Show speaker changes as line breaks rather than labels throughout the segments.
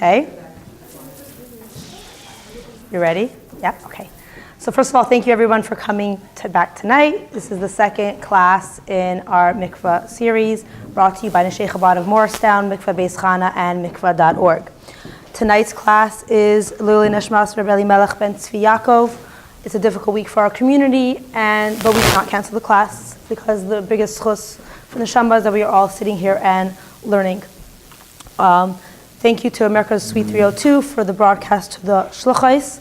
Okay. You ready? Yep. Okay. So first of all, thank you everyone for coming back tonight. This is the second class in our mikvah series, brought to you by Neshei Chabad of Morristown, Mikvah Beis Chana, and mikvah.org. Tonight's class is Lili Neshmas Reb Elimelech ben Tzvi Yaakov. It's a difficult week for our community, but we cannot cancel the class because the biggest chus for the Neshama is that we are all sitting here and learning. Thank you to America's Suite 302 for the broadcast to the Shluchais.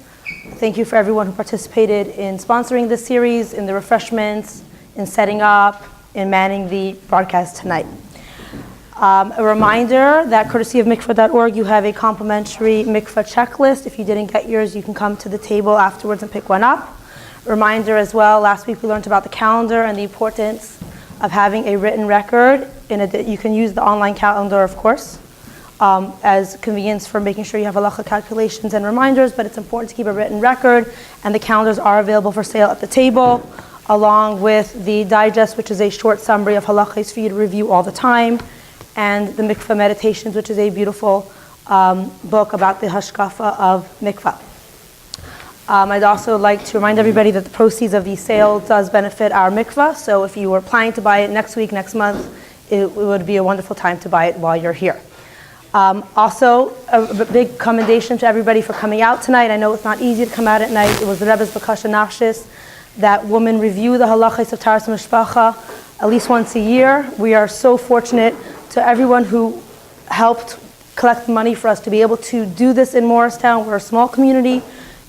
Thank you for everyone who participated in sponsoring this series, in the refreshments, in setting up, in manning the broadcast tonight. A reminder that courtesy of mikvah.org, you have a complimentary mikvah checklist. If you didn't get yours, you can come to the table afterwards and pick one up. Reminder as well, last week we learned about the calendar and the importance of having a written record. You can use the online calendar, of course, as convenience for making sure you have halacha calculations and reminders, but it's important to keep a written record, and the calendars are available for sale at the table, along with the digest, which is a short summary of halachas for you to review all the time, and the mikvah meditations, which is a beautiful book about the hashkafa of mikvah. I'd also like to remind everybody that the proceeds of the sale does benefit our mikvah, so if you were planning to buy it next week, next month, it would be a wonderful time to buy it while you're here. Also, a big commendation to everybody for coming out tonight. I know it's not easy to come out at night. It was the Rebbe's Bakasha Nafshis that women review the halachas of Taharas Mishpacha at least once a year. We are so fortunate to everyone who helped collect money for us to be able to do this in Morristown. We're a small community,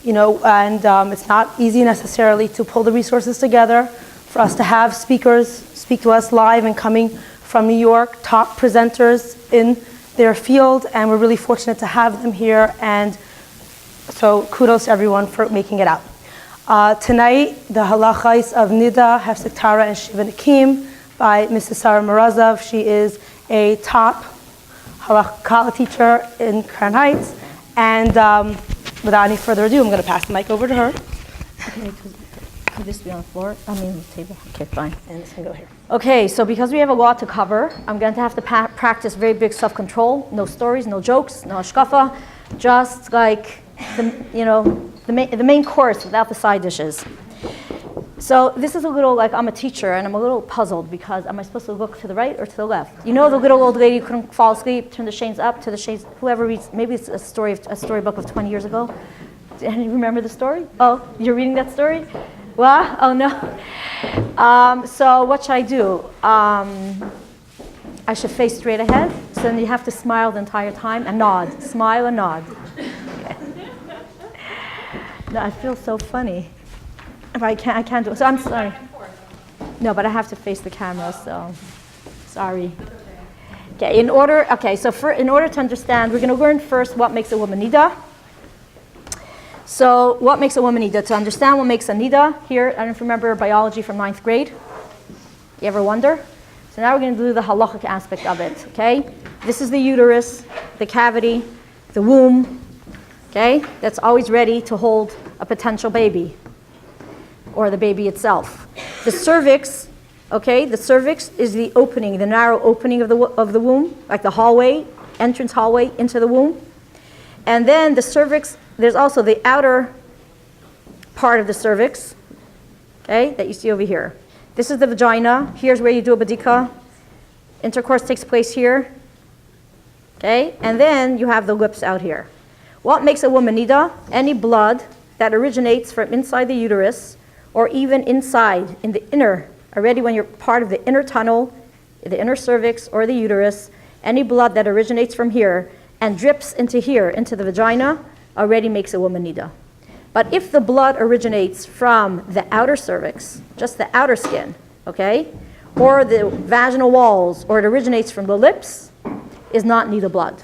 and it's not easy necessarily to pull the resources together for us to have speakers speak to us live and coming from New York, top presenters in their field, and we're really fortunate to have them here, and so kudos to everyone for making it out. Tonight, the halachais of Nida, Hefsek Tara, and Shiva Nakim by Mrs. Sarah Morazov. She is a top halakha teacher in Crown Heights, and without any further ado, I'm going to pass the mic over to her.
Okay, could this be on the floor? I mean, the table. Okay, fine.
And this can go here.
Okay, so because we have a lot to cover, I'm going to have to practice very big self-control. No stories, no jokes, no hashkafa, just like the main course without the side dishes. So this is a little like I'm a teacher and I'm a little puzzled because am I supposed to look to the right or to the left? You know the little old lady who couldn't fall asleep, turn the shades up to the shades. Whoever reads, maybe it's a storybook of 20 years ago. Do you remember the story? Oh, you're reading that story? What? Oh no. So what should I do? I should face straight ahead. So then you have to smile the entire time and nod. Smile and nod. Okay. No, I feel so funny. If I can't do it. So I'm sorry. No, but I have to face the camera, so sorry. Okay, in order to understand, we're going to learn first what makes a woman Nida. So what makes a woman Nida? To understand what makes a Nida, here, I don't know if you remember biology from 9th grade. You ever wonder? So now we're going to do the halachic aspect of it, okay? This is the uterus, the cavity, the womb, okay? That's always ready to hold a potential baby, or the baby itself. The cervix, okay? The cervix is the opening, the narrow opening of the womb, like the hallway, entrance hallway into the womb. And then the cervix, there's also the outer part of the cervix, okay, that you see over here. This is the vagina. Here's where you do a bedikah. Intercourse takes place here, okay? And then you have the lips out here. What makes a woman Nida? Any blood that originates from inside the uterus, or even inside, in the inner, already when you're part of the inner tunnel, the inner cervix or the uterus, any blood that originates from here and drips into here, into the vagina, already makes a woman Nida. But if the blood originates from the outer cervix, just the outer skin, okay, or the vaginal walls, or it originates from the lips, is not Nida blood.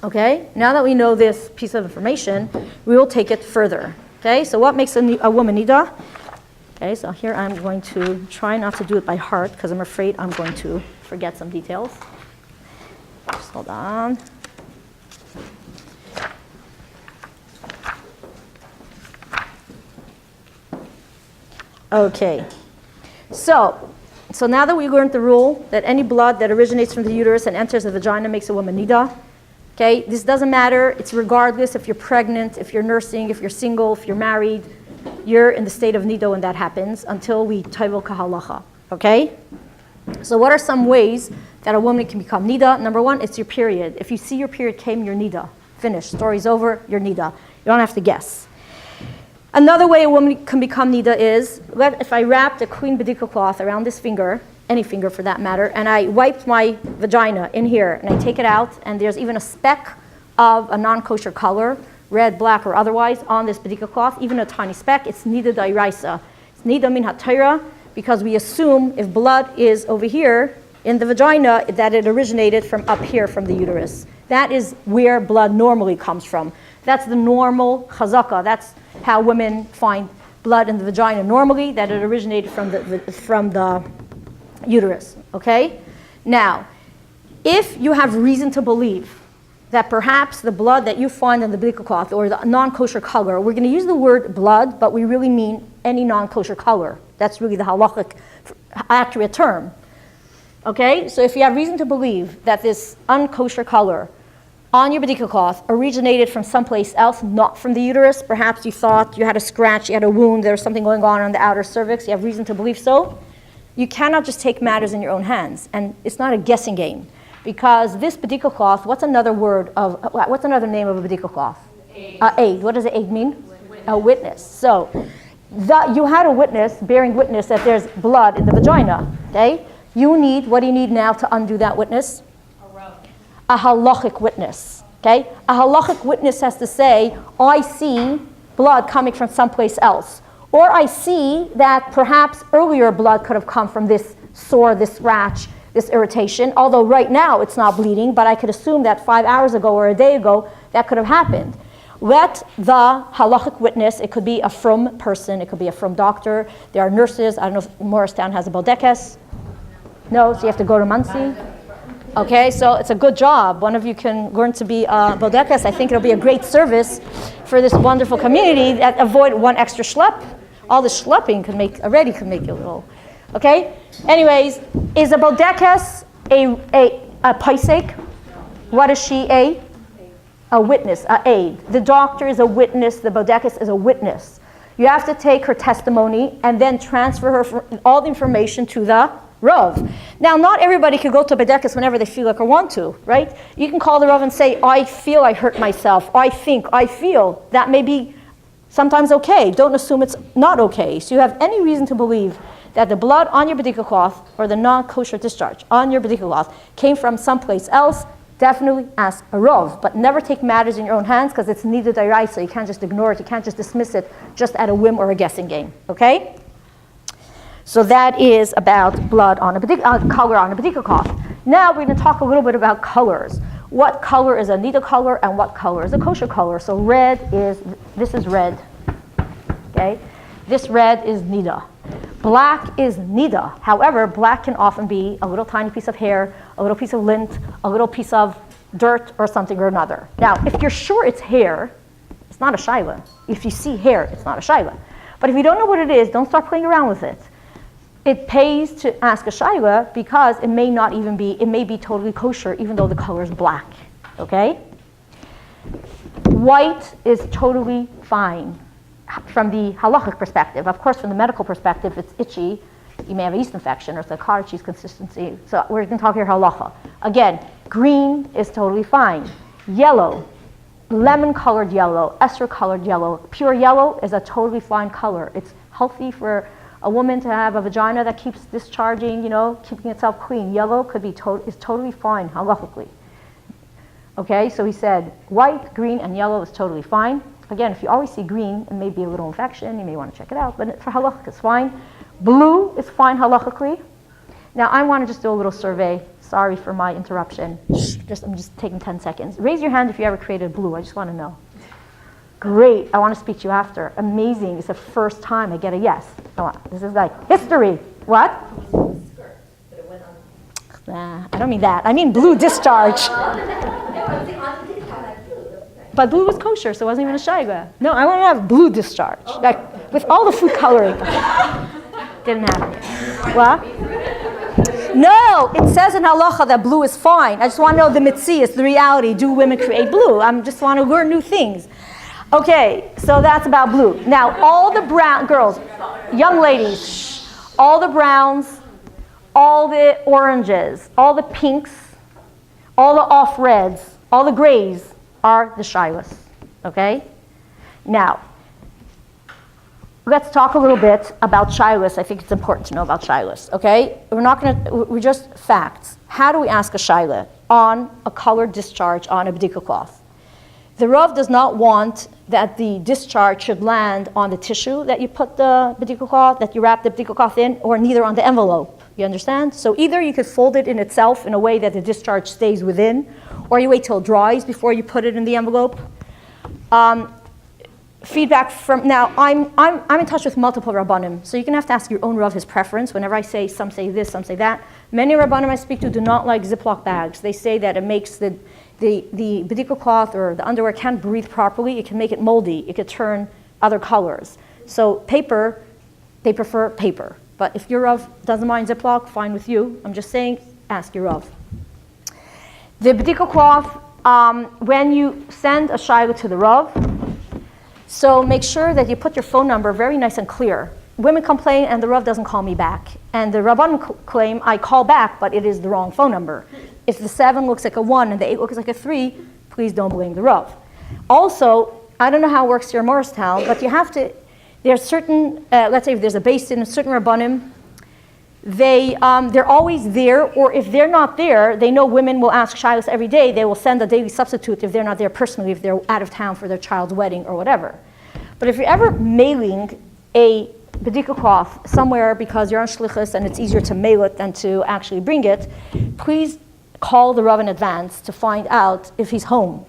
Okay, now that we know this piece of information, we will take it further. Okay, so what makes a woman Nida? Okay, so here I'm going to try not to do it by heart because I'm afraid I'm going to forget some details. Just hold on. Okay, so now that we learned the rule that any blood that originates from the uterus and enters the vagina makes a woman Nida, Okay, this doesn't matter. It's regardless if you're pregnant, if you're nursing, if you're single, if you're married. You're in the state of Nida when that happens until we tovel kahalacha. Okay? So what are some ways that a woman can become Nida? Number one, it's your period. If you see your period came, you're Nida. Finished. Story's over, you're Nida. You don't have to guess. Another way a woman can become Nida is, if I wrapped a clean bedikah cloth around this finger, any finger for that matter, and I wiped my vagina in here, and I take it out, and there's even a speck of a non-kosher color, red, black, or otherwise, on this bedikah cloth, even a tiny speck, it's Nida dairaisa. It's Nida min hatayra, because we assume if blood is over here in the vagina, that it originated from up here from the uterus. That is where blood normally comes from. That's the normal chazaka. That's how women find blood in the vagina normally, that it originated from the uterus, okay? Now, if you have reason to believe that perhaps the blood that you find in the bedikah cloth or the non-kosher color, we're going to use the word blood, but we really mean any non-kosher color. That's really the halachic accurate term. Okay, so if you have reason to believe that this unkosher color on your bedikah cloth originated from someplace else, not from the uterus, perhaps you thought you had a scratch, you had a wound, there was something going on the outer cervix, you have reason to believe so, you cannot just take matters in your own hands. And it's not a guessing game. Because this bedikah cloth, what's another name of a bedikah cloth? Aid. What does an aid mean? Witness. A witness. So you had a witness bearing witness that there's blood in the vagina. Okay? What do you need now to undo that witness? A halachic witness. Okay? A halachic witness has to say, I see blood coming from someplace else. Or I see that perhaps earlier blood could have come from this sore, this scratch, this irritation, although right now it's not bleeding, but I could assume that 5 hours ago or a day ago that could have happened. Let the halachic witness, it could be a frum person, it could be a frum doctor, there are nurses, I don't know if Morristown has a bedikah. No, so you have to go to Muncie. Okay, so it's a good job. One of you can learn to be a bedikah. I think it'll be a great service for this wonderful community that avoid one extra schlep. All the schlepping can make you a little, okay? Anyways, is a bedikah a paisek? What is she a witness, a aid. The doctor is a witness, the bedikah is a witness. You have to take her testimony and then transfer all the information to the Rav. Now, not everybody can go to bedikah whenever they feel like or want to, right? You can call the Rav and say, I feel I hurt myself, I think, I feel. That may be sometimes okay. Don't assume it's not okay. So you have any reason to believe that the blood on your bedikah cloth or the non-kosher discharge on your bedikah cloth came from someplace else, definitely ask a Rav. But never take matters in your own hands because it's Nida dairaisa. You can't just ignore it. You can't just dismiss it just at a whim or a guessing game. Okay? So that is about blood on color on a bedikah cloth. Now we're going to talk a little bit about colors. What color is a Nida color and what color is a kosher color? So this is red. Okay? This red is Nida. Black is Nida. However, black can often be a little tiny piece of hair, a little piece of lint, a little piece of dirt or something or another. Now, if you're sure it's hair, it's not a shaila. If you see hair, it's not a shaila. But if you don't know what it is, don't start playing around with it. It pays to ask a shaila because it may be totally kosher even though the color is black. Okay? White is totally fine from the halachic perspective. Of course, from the medical perspective, it's itchy. You may have a yeast infection or it's a cottage cheese consistency. So we're going to talk here halacha. Again, green is totally fine. Yellow, lemon-colored yellow, ester-colored yellow, pure yellow is a totally fine color. It's healthy for a woman to have a vagina that keeps discharging, keeping itself clean. Yellow is totally fine halachically. Okay, so he said white, green, and yellow is totally fine. Again, if you always see green, it may be a little infection. You may want to check it out, but for halachic, it's fine. Blue is fine halachically. Now, I want to just do a little survey. Sorry for my interruption. I'm just taking 10 seconds. Raise your hand if you ever created blue. I just want to know. Great. I want to speak to you after. Amazing. It's the first time I get a yes. This is like history. What? Nah, I don't mean that. I mean blue discharge. But blue was kosher, so it wasn't even a shayla. No, I want to have blue discharge, like with all the food coloring. Didn't happen. What? No, it says in halacha that blue is fine. I just want to know the mitzias, the reality. Do women create blue? I just want to learn new things. Okay, so that's about blue. Now, all the brown girls, young ladies, shh, all the browns, all the oranges, all the pinks, all the off reds, all the grays are the shilas. Okay? Now, let's talk a little bit about shilas. I think it's important to know about shilas. Okay? We're just facts. How do we ask a shilah? On a colored discharge on a bedikah cloth. The Rav does not want that the discharge should land on the tissue that you put the bedikah cloth, that you wrap the bedikah cloth in, or neither on the envelope. You understand? So either you could fold it in itself in a way that the discharge stays within, or you wait till it dries before you put it in the envelope. Feedback from, now I'm in touch with multiple Rabbanim, so you're gonna have to ask your own Rav his preference. Whenever I say, some say this, some say that. Many Rabbanim I speak to do not like Ziploc bags. They say that it makes the bedikah cloth or the underwear can't breathe properly. It can make it moldy. It could turn other colors. So paper, they prefer paper. But if your Rav doesn't mind Ziploc, fine with you. I'm just saying, ask your Rav. The bedikah cloth, when you send a shayla to the Rav, so make sure that you put your phone number very nice and clear. Women complain and the Rav doesn't call me back. And the Rabbanim claim I call back, but it is the wrong phone number. If the 7 looks like a 1 and the 8 looks like a 3, please don't blame the Rav. Also, I don't know how it works here in Morristown, but you have to, there's certain, let's say if there's a base in a certain Rabbanim, they're always there, or if they're not there, they know women will ask shilas every day. They will send a daily substitute if they're not there personally, if they're out of town for their child's wedding or whatever. But if you're ever mailing a bedikah cloth somewhere because you're on shlichus and it's easier to mail it than to actually bring it, please call the Rav in advance to find out if he's home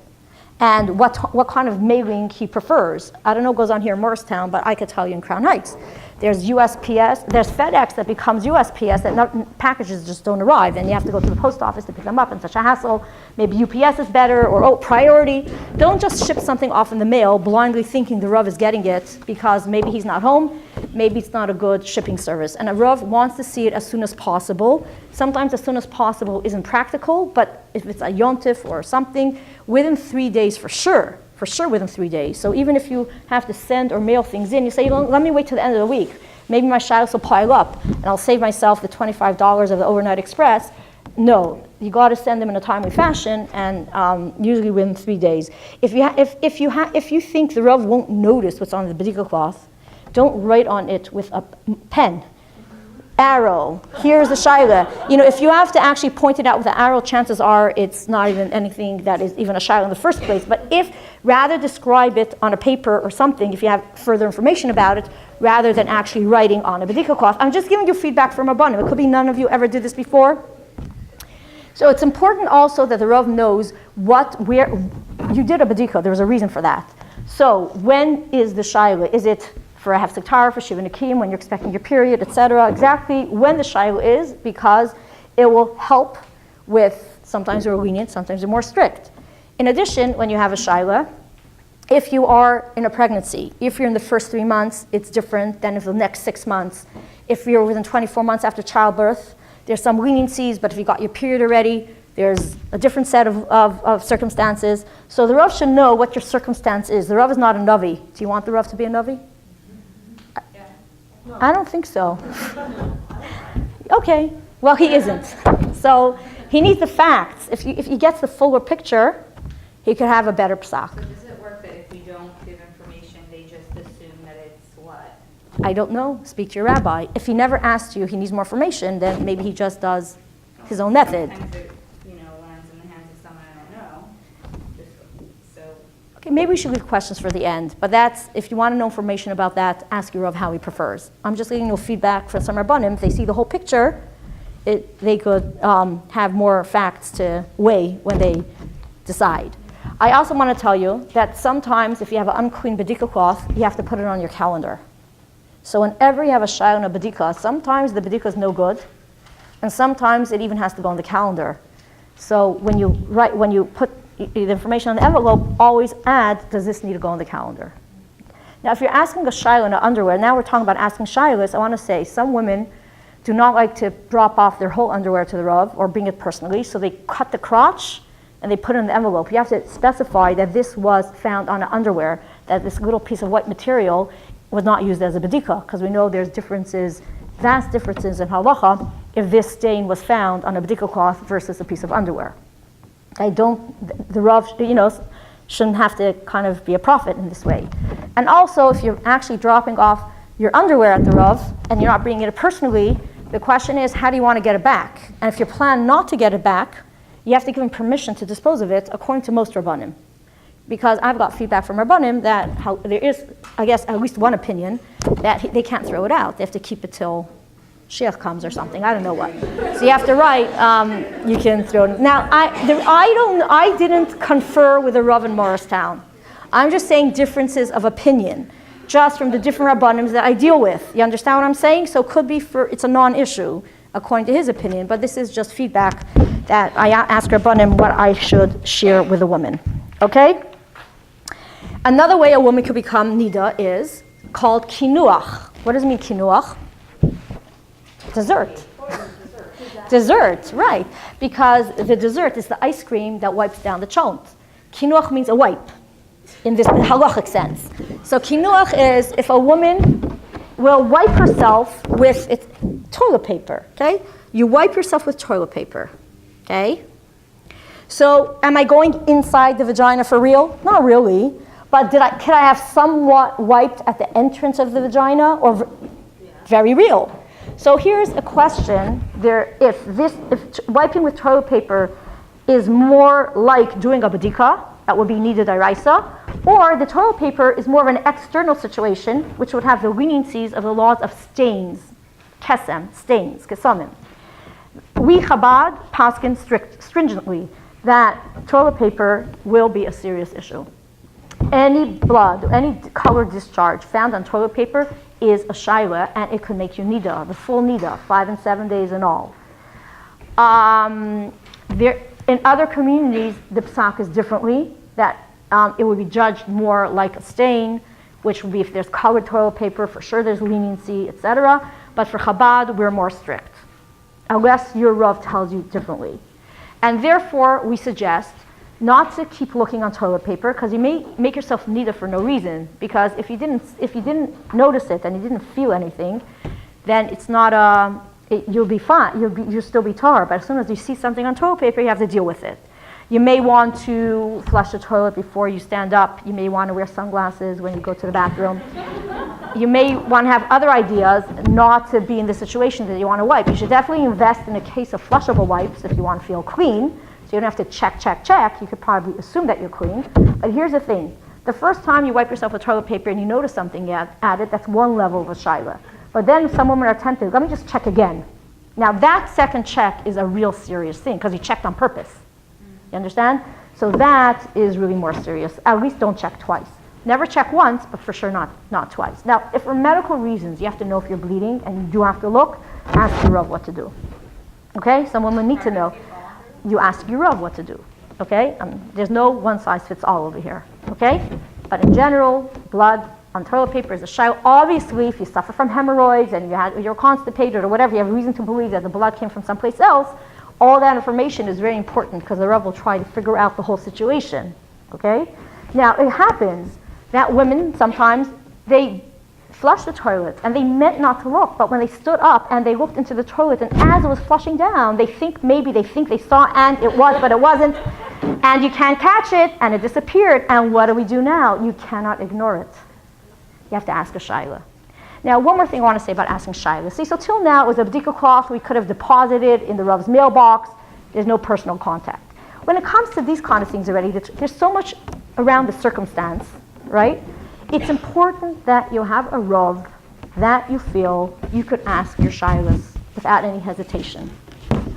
and what kind of mailing he prefers. I don't know what goes on here in Morristown, but I could tell you in Crown Heights. There's USPS, there's FedEx that becomes USPS, that packages just don't arrive, and you have to go to the post office to pick them up, and such a hassle. Maybe UPS is better, or priority. Don't just ship something off in the mail blindly thinking the Rav is getting it because maybe he's not home, maybe it's not a good shipping service. And a Rav wants to see it as soon as possible. Sometimes as soon as possible isn't practical, but if it's a yontif or something, within 3 days for sure within 3 days. So even if you have to send or mail things in, you say, let me wait till the end of the week. Maybe my shilas will pile up and I'll save myself the $25 of the overnight express. No, you got to send them in a timely fashion, and usually within 3 days. If you think the Rav won't notice what's on the bedikah cloth, don't write on it with a pen. Arrow, here's the shayla. You know, if you have to actually point it out with an arrow, chances are it's not even anything that is even a shayla in the first place. But if rather describe it on a paper or something, if you have further information about it, rather than actually writing on a bedikah cloth. I'm just giving you feedback from Rabbanim. It could be none of you ever did this before. So it's important also that the Rav knows where you did a bedikah. There was a reason for that. So when is the shayla? Is it for a hefsek tahara, for shiva nekim, when you're expecting your period, etc. Exactly when the shayla is, because it will help with, sometimes we're lenient, sometimes we're more strict. In addition, when you have a shayla, if you are in a pregnancy, if you're in the first 3 months, it's different than the next 6 months. If you're within 24 months after childbirth, there's some leniencies, but if you got your period already, there's a different set of circumstances. So the Rav should know what your circumstance is. The Rav is not a Navi. Do you want the Rav to be a Navi? I don't think so. Okay, well he isn't. So he needs the facts. If he gets the fuller picture, he could have a better psak.
So does it work that if we don't give information, they just assume that it's what?
I don't know. Speak to your rabbi. If he never asked you, he needs more information, then maybe he just does his own method.
Sometimes it, lands in the hands of someone I don't know.
Okay, maybe we should leave questions for the end, but that's, if you want to know information about that, ask your Rav how he prefers. I'm just getting no feedback from some Rabbanim. If they see the whole picture, they could have more facts to weigh when they decide. I also want to tell you that sometimes if you have an unclean bedikah cloth, you have to put it on your calendar. So whenever you have a shayla and a bedikah, sometimes the bedikah is no good, and sometimes it even has to go on the calendar. So when you put the information on the envelope, always add, does this need to go on the calendar? Now, if you're asking a shayla in underwear, now we're talking about asking shaylas, I want to say some women do not like to drop off their whole underwear to the Rav or bring it personally, so they cut the crotch and they put it in the envelope. You have to specify that this was found on an underwear, that this little piece of white material was not used as a bedikah, because we know there's differences, vast differences in halacha if this stain was found on a bedikah cloth versus a piece of underwear. The Rav, shouldn't have to kind of be a prophet in this way. And also, if you're actually dropping off your underwear at the Rav and you're not bringing it personally, the question is, how do you want to get it back? And if you plan not to get it back, you have to give him permission to dispose of it, according to most Rabbanim. Because I've got feedback from Rabbanim that there is, I guess, at least one opinion that they can't throw it out. They have to keep it till Sheikh comes or something. I don't know what. So you have to write, you can throw it. Now, I didn't confer with the Rav in Morristown. I'm just saying differences of opinion, just from the different Rabbanims that I deal with. You understand what I'm saying? So it could be it's a non-issue, according to his opinion, but this is just feedback that I ask Rabbanim what I should share with a woman. Okay? Another way a woman could become Nida is called kinuach. What does it mean, kinuach? Dessert. Dessert, right. Because the dessert is the ice cream that wipes down the chont. Kinuach means a wipe, in this halachic sense. So kinuach is if a woman will wipe herself with toilet paper, okay? You wipe yourself with toilet paper, okay? So am I going inside the vagina for real? Not really. But can I have somewhat wiped at the entrance of the vagina? Or very real. So here's a question: if wiping with toilet paper is more like doing a bedikah, that would be Nida d'oraisa, or the toilet paper is more of an external situation, which would have the leniencies of the laws of stains, ketamim. We Chabad paskin stringently that toilet paper will be a serious issue. Any blood, any colored discharge found on toilet paper is a shaila, and it could make you Nida, the full Nida, 5 and 7 days in all. In other communities, the psak is differently, that it would be judged more like a stain, which would be if there's colored toilet paper, for sure there's leniency, etc. But for Chabad, we're more strict, unless your Rav tells you differently. And therefore, we suggest not to keep looking on toilet paper, because you may make yourself Nida for no reason. Because if you didn't notice it and you didn't feel anything, then it's not you'll be fine. You'll still be tahara. But as soon as you see something on toilet paper, you have to deal with it. You may want to flush the toilet before you stand up. You may want to wear sunglasses when you go to the bathroom. You may want to have other ideas not to be in the situation that you want to wipe. You should definitely invest in a case of flushable wipes if you want to feel clean. So you don't have to check. You could probably assume that you're clean. But here's the thing. The first time you wipe yourself with toilet paper and you notice something added, that's one level of a shaila. But then some women are tempted, let me just check again. Now that second check is a real serious thing, because you checked on purpose. You understand? So that is really more serious. At least don't check twice. Never check once, but for sure not twice. Now, if for medical reasons you have to know if you're bleeding and you do have to look, ask your Rav what to do. Okay? Some women need to know. You ask your Rav what to do, okay? There's no one size fits all over here, okay? But in general, blood on toilet paper is a shaila. Obviously, if you suffer from hemorrhoids and you're constipated or whatever, you have reason to believe that the blood came from someplace else, all that information is very important, because the Rav will try to figure out the whole situation, okay? Now, it happens that women sometimes, they flush the toilet and they meant not to look, but when they stood up and they looked into the toilet, and as it was flushing down, they think they saw, and it was, but it wasn't, and you can't catch it, and it disappeared. And what do we do now? You cannot ignore it. You have to ask a shaila. Now, one more thing I want to say about asking shaila. See, so till now it was a bedikah cloth we could have deposited in the Rav's mailbox. There's no personal contact. When it comes to these kind of things already, there's so much around the circumstance, right? It's important that you have a Rav that you feel you could ask your shailas without any hesitation,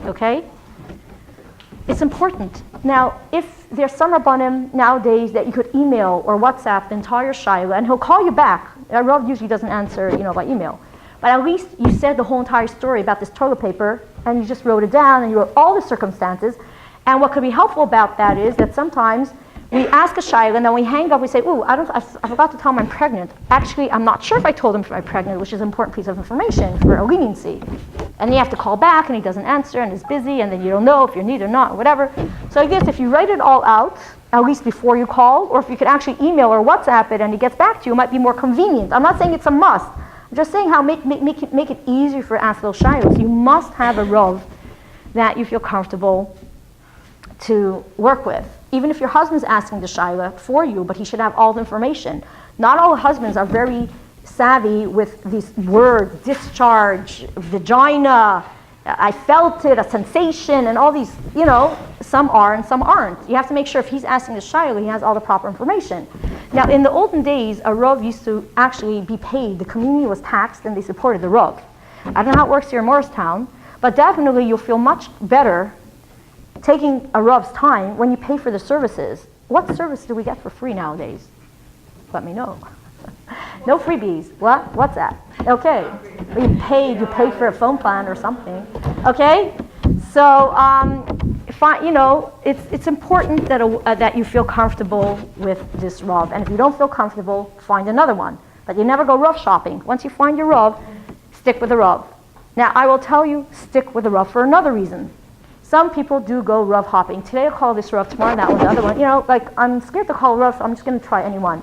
okay? It's important. Now, if there's some Rabbanim nowadays that you could email or WhatsApp the entire shaila, and he'll call you back. A Rav usually doesn't answer, by email. But at least you said the whole entire story about this toilet paper, and you just wrote it down, and you wrote all the circumstances. And what could be helpful about that is that sometimes We ask a shayla, and then we hang up, we say, ooh, I forgot to tell him I'm pregnant. Actually, I'm not sure if I told him I'm pregnant, which is an important piece of information for a leniency. And you have to call back, and he doesn't answer, and is busy, and then you don't know if you're Nida or not, or whatever. So I guess if you write it all out, at least before you call, or if you could actually email or WhatsApp it and he gets back to you, it might be more convenient. I'm not saying it's a must. I'm just saying how make it easier for ask those shaylos. You must have a rov that you feel comfortable to work with. Even if your husband's asking the shayla for you, but he should have all the information. Not all husbands are very savvy with these words, discharge, vagina, I felt it, a sensation, and all these, some are and some aren't. You have to make sure if he's asking the shayla, he has all the proper information. Now, in the olden days, a rov used to actually be paid. The community was taxed and they supported the rov. I don't know how it works here in Morristown, but definitely you'll feel much better taking a rov's time when you pay for the services. What service do we get for free nowadays? Let me know. No freebies. What? What's that? Okay. You paid for a phone plan or something. Okay? So, it's important that you feel comfortable with this rov. And if you don't feel comfortable, find another one. But you never go rov shopping. Once you find your rov, stick with the rov. Now, I will tell you, stick with the rov for another reason. Some people do go rov hopping. Today I'll call this rov, tomorrow that one, the other one. I'm scared to call rov, so I'm just going to try anyone.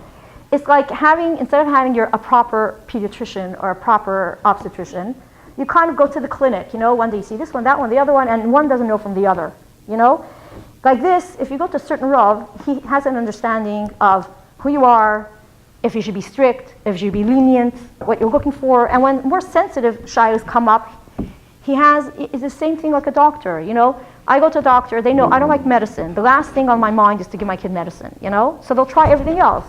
It's like instead of having a proper pediatrician or a proper obstetrician, you kind of go to the clinic. One day you see this one, that one, the other one, and one doesn't know from the other. Like this, if you go to a certain rov, he has an understanding of who you are, if you should be strict, if you should be lenient, what you're looking for. And when more sensitive shaylos come up, it's the same thing like a doctor, I go to a doctor, they know I don't like medicine. The last thing on my mind is to give my kid medicine, So they'll try everything else,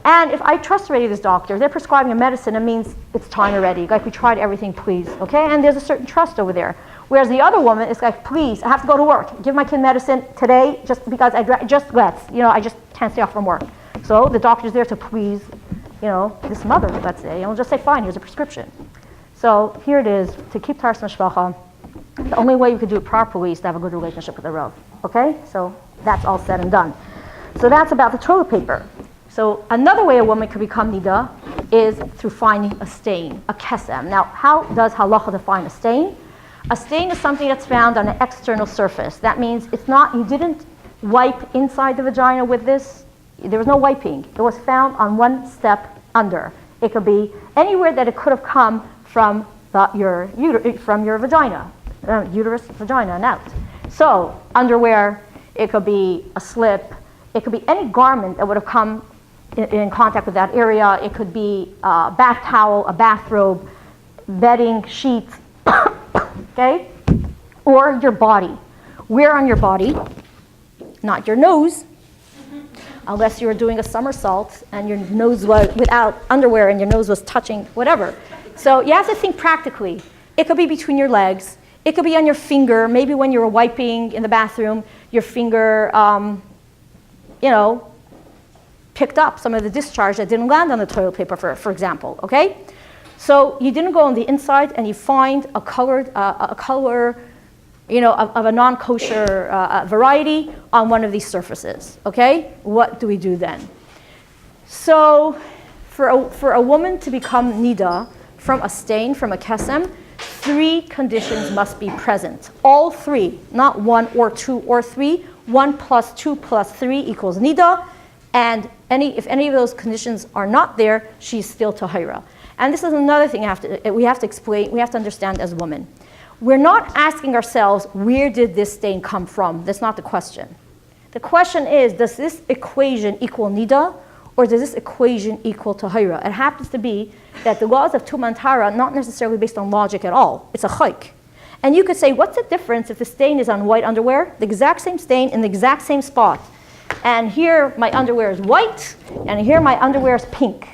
And if I trust already this doctor, they're prescribing a medicine, it means it's time already. Like, we tried everything, please, okay? And there's a certain trust over there. Whereas the other woman is like, please, I have to go to work. Give my kid medicine today just because I just can't stay off from work. So the doctor's there to please, this mother, let's say, and we'll just say, fine, here's a prescription. So here it is, to keep tahara mishpacha, the only way you could do it properly is to have a good relationship with the rov. Okay? So that's all said and done. So that's about the toilet paper. So another way a woman could become Nida is through finding a stain, a kesem. Now, how does halacha define a stain? A stain is something that's found on an external surface. That means you didn't wipe inside the vagina with this. There was no wiping. It was found on one step under. It could be anywhere that it could have come from your vagina, uterus, vagina, and out. So underwear, it could be a slip, it could be any garment that would have come in contact with that area. It could be a bath towel, a bathrobe, bedding, sheets, okay? Or your body. Where on your body? Not your nose, unless you were doing a somersault and your nose was without underwear and your nose was touching whatever. So you have to think practically. It could be between your legs. It could be on your finger. Maybe when you were wiping in the bathroom, your finger, picked up some of the discharge that didn't land on the toilet paper, for example, okay? So you didn't go on the inside and you find a color, of a non-kosher variety on one of these surfaces, okay? What do we do then? So for a woman to become Nida from a stain, from a kesem, 3 conditions must be present. All 3, not 1 or 2 or 3. 1 plus 2 plus 3 equals Nida. And if any of those conditions are not there, she's still tahara. And this is another thing we have to explain, we have to understand as women. We're not asking ourselves, where did this stain come from? That's not the question. The question is, does this equation equal Nida, or does this equation equal tahara? It happens to be that the laws of Tuma and Tahara are not necessarily based on logic at all. It's a chayk. And you could say, what's the difference if the stain is on white underwear? The exact same stain in the exact same spot. And here my underwear is white, and here my underwear is pink.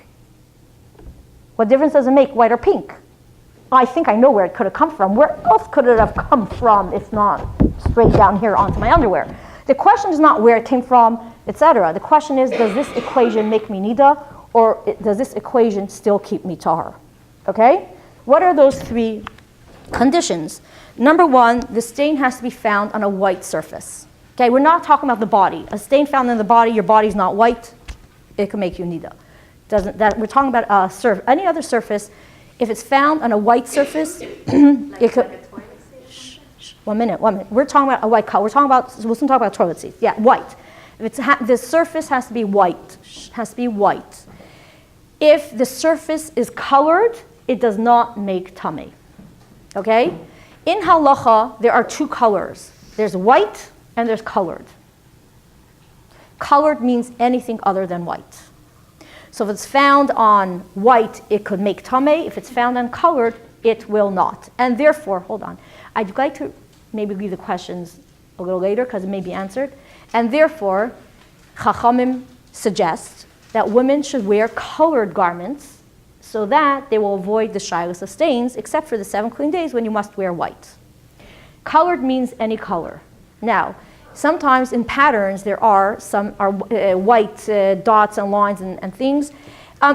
What difference does it make, white or pink? I think I know where it could have come from. Where else could it have come from if not straight down here onto my underwear? The question is not where it came from, etc. The question is, does this equation make me Nida, or does this equation still keep me tahar? Okay? What are those 3 conditions? Number 1, the stain has to be found on a white surface. Okay, we're not talking about the body. A stain found in the body, your body's not white, it can make you nida. We're talking about any other surface. If it's found on a white surface, it could. One minute. We're talking about a white color. We'll soon talk about toilet seats. Yeah, white. If the surface has to be white. If the surface is colored, it does not make tummy. Okay? In halacha, there are two colors. There's white and there's colored. Colored means anything other than white. So if it's found on white, it could make tummy. If it's found on colored, it will not. And therefore, hold on. I'd like to maybe leave the questions a little later because it may be answered. And therefore, Chachamim suggest that women should wear colored garments so that they will avoid the shilas of stains, except for the 7 clean days when you must wear white. Colored means any color. Now, sometimes in patterns there are some white dots and lines and things.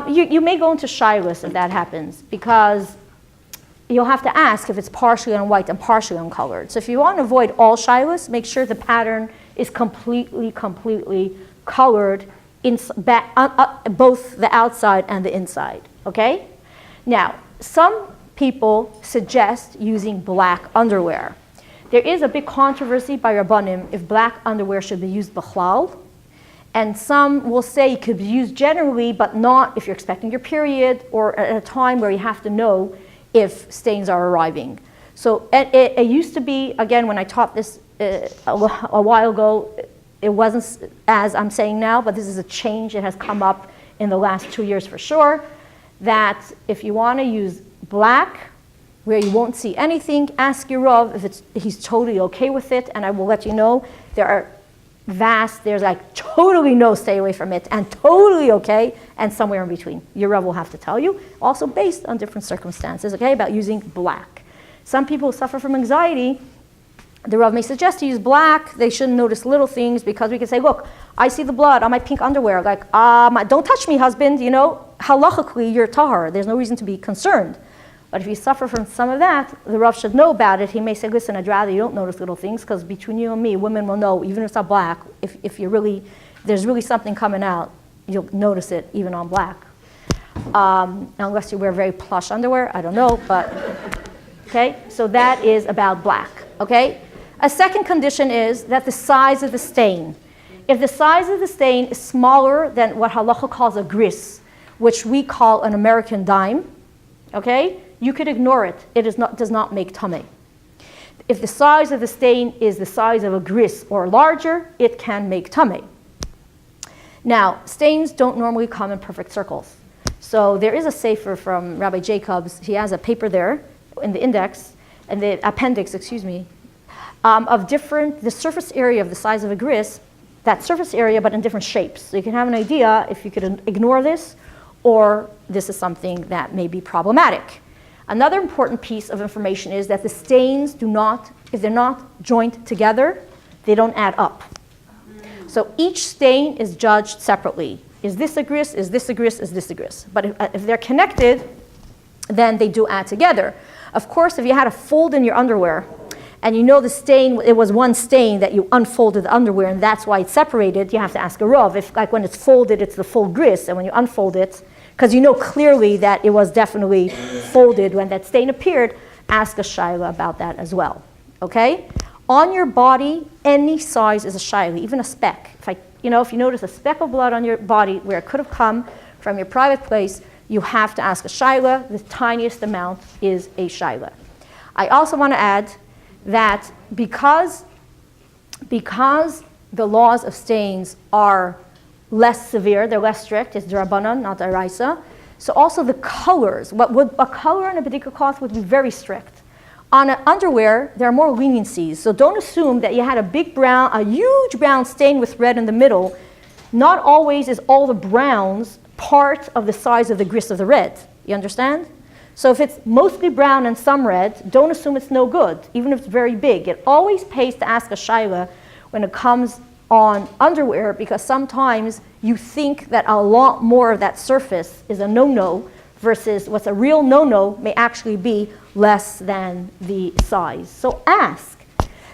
You may go into shilas if that happens, because you'll have to ask if it's partially on white and partially uncolored. So if you want to avoid all shilas, make sure the pattern is completely colored, both the outside and the inside. Okay? Now, some people suggest using black underwear. There is a big controversy by Rabbanim if black underwear should be used b'chlal. And some will say it could be used generally, but not if you're expecting your period or at a time where you have to know if stains are arriving. So it used to be, again, when I taught this a while ago, it wasn't as I'm saying now, but this is a change that has come up in the last 2 years for sure, that if you want to use black, where you won't see anything, ask your Rav if he's totally okay with it, and I will let you know there's like totally no, stay away from it, and totally okay, and somewhere in between. Your Rav will have to tell you, also based on different circumstances, okay, about using black. Some people suffer from anxiety. The Rav may suggest to use black. They shouldn't notice little things, because we can say, look, I see the blood on my pink underwear. Like, don't touch me, husband. You know, halachically, you're tahara. There's no reason to be concerned. But if you suffer from some of that, the Rav should know about it. He may say, listen, I'd rather you don't notice little things, because between you and me, women will know, even if it's not black, if there's really something coming out, you'll notice it even on black. Unless you wear very plush underwear, I don't know, but, okay? So that is about black, okay? A second condition is that the size of the stain. If the size of the stain is smaller than what halacha calls a gris, which we call an American dime, okay? You could ignore it. It does not make tummy. If the size of the stain is the size of a gris or larger, it can make tummy. Now, stains don't normally come in perfect circles. So there is a sefer from Rabbi Jacobs. He has a paper there in the index, and the appendix, of the surface area of the size of a gris, that surface area, but in different shapes. So you can have an idea if you could ignore this, or this is something that may be problematic. Another important piece of information is that the stains if they're not joined together, they don't add up. So each stain is judged separately. Is this a gris? Is this a gris? Is this a gris? But if they're connected, then they do add together. Of course, if you had a fold in your underwear, and you know the stain, it was one stain that you unfolded the underwear, and that's why it's separated, you have to ask a Rav. If, like, when it's folded, it's the full gris, and when you unfold it, because you know clearly that it was definitely folded when that stain appeared, ask a shaila about that as well, okay? On your body, any size is a shaila, even a speck. If you notice a speck of blood on your body where it could have come from your private place, you have to ask a shaila. The tiniest amount is a shaila. I also want to add that because the laws of stains are less severe, they're less strict, it's d'Rabbanan, not d'Oraisa, so also the colors, a color on a bedikah cloth would be very strict. On an underwear, there are more leniencies, so don't assume that you had a huge brown stain with red in the middle. Not always is all the browns part of the size of the gris of the red, you understand? So if it's mostly brown and some red, don't assume it's no good, even if it's very big. It always pays to ask a shaila when it comes on underwear, because sometimes you think that a lot more of that surface is a no-no versus what's a real no-no may actually be less than the size. So ask.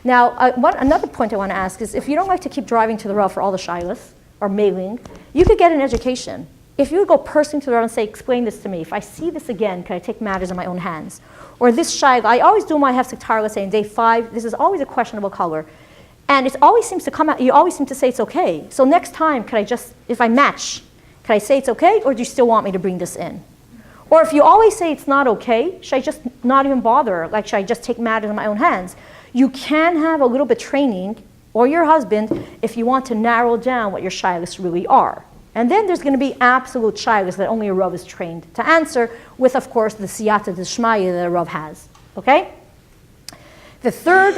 Now, another point I want to ask is if you don't like to keep driving to the Rav for all the shilas or mailing, you could get an education. If you would go personally to the Rav and say, explain this to me. If I see this again, can I take matters in my own hands? Or this shayla, I always do my hefsek tahara, let's say in day 5, this is always a questionable color. And it always seems to come out, you always seem to say it's okay. So next time, can I just, if I match, can I say it's okay, or do you still want me to bring this in? Or if you always say it's not okay, should I just not even bother? Like, should I just take matters in my own hands? You can have a little bit training, or your husband, if you want to narrow down what your shilas really are. And then there's going to be absolute shilas that only a Rav is trained to answer, with, of course, the siyata d'shmaya that a Rav has. Okay? The third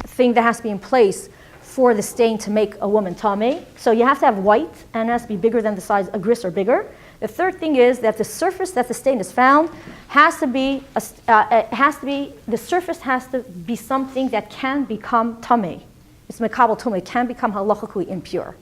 thing that has to be in place for the stain to make a woman tameh, so you have to have white, and it has to be bigger than the size, a gris or bigger. The third thing is that the surface that the stain is found has to be, the surface has to be something that can become tameh. It's mekabel tumah, it can become halachically impure.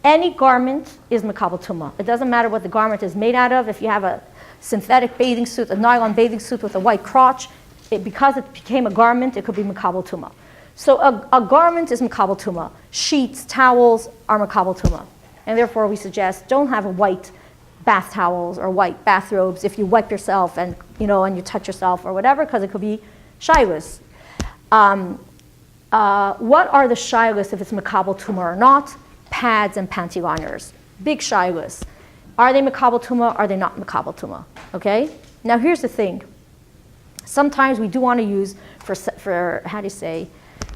Any garment is mekabel tumah. It doesn't matter what the garment is made out of. If you have a synthetic bathing suit, a nylon bathing suit with a white crotch, because it became a garment, it could be mekabel tumah. So a garment is mekabel tumah. Sheets, towels are mekabel tumah. And therefore we suggest don't have a white bath towels or white bathrobes if you wipe yourself and you touch yourself or whatever, because it could be shilas. What are the shilas if it's mekabel tumah or not? Pads and panty liners. Big shilas. Are they mekabel tumah? Are they not mekabel tumah? Okay? Now here's the thing. Sometimes we do want to use for how do you say,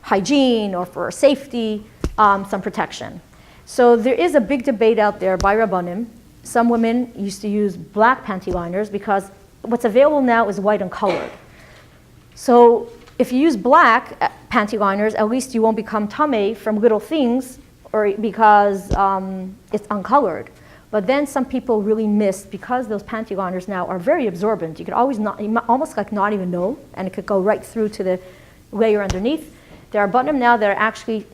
hygiene or for safety, some protection. So there is a big debate out there by Rabbanim. Some women used to use black panty liners because what's available now is white uncolored. So if you use black panty liners, at least you won't become tameh from little things or because it's uncolored. But then some people really miss, because those panty liners now are very absorbent. You could almost like not even know, and it could go right through to the layer underneath. There are bottom now that are actually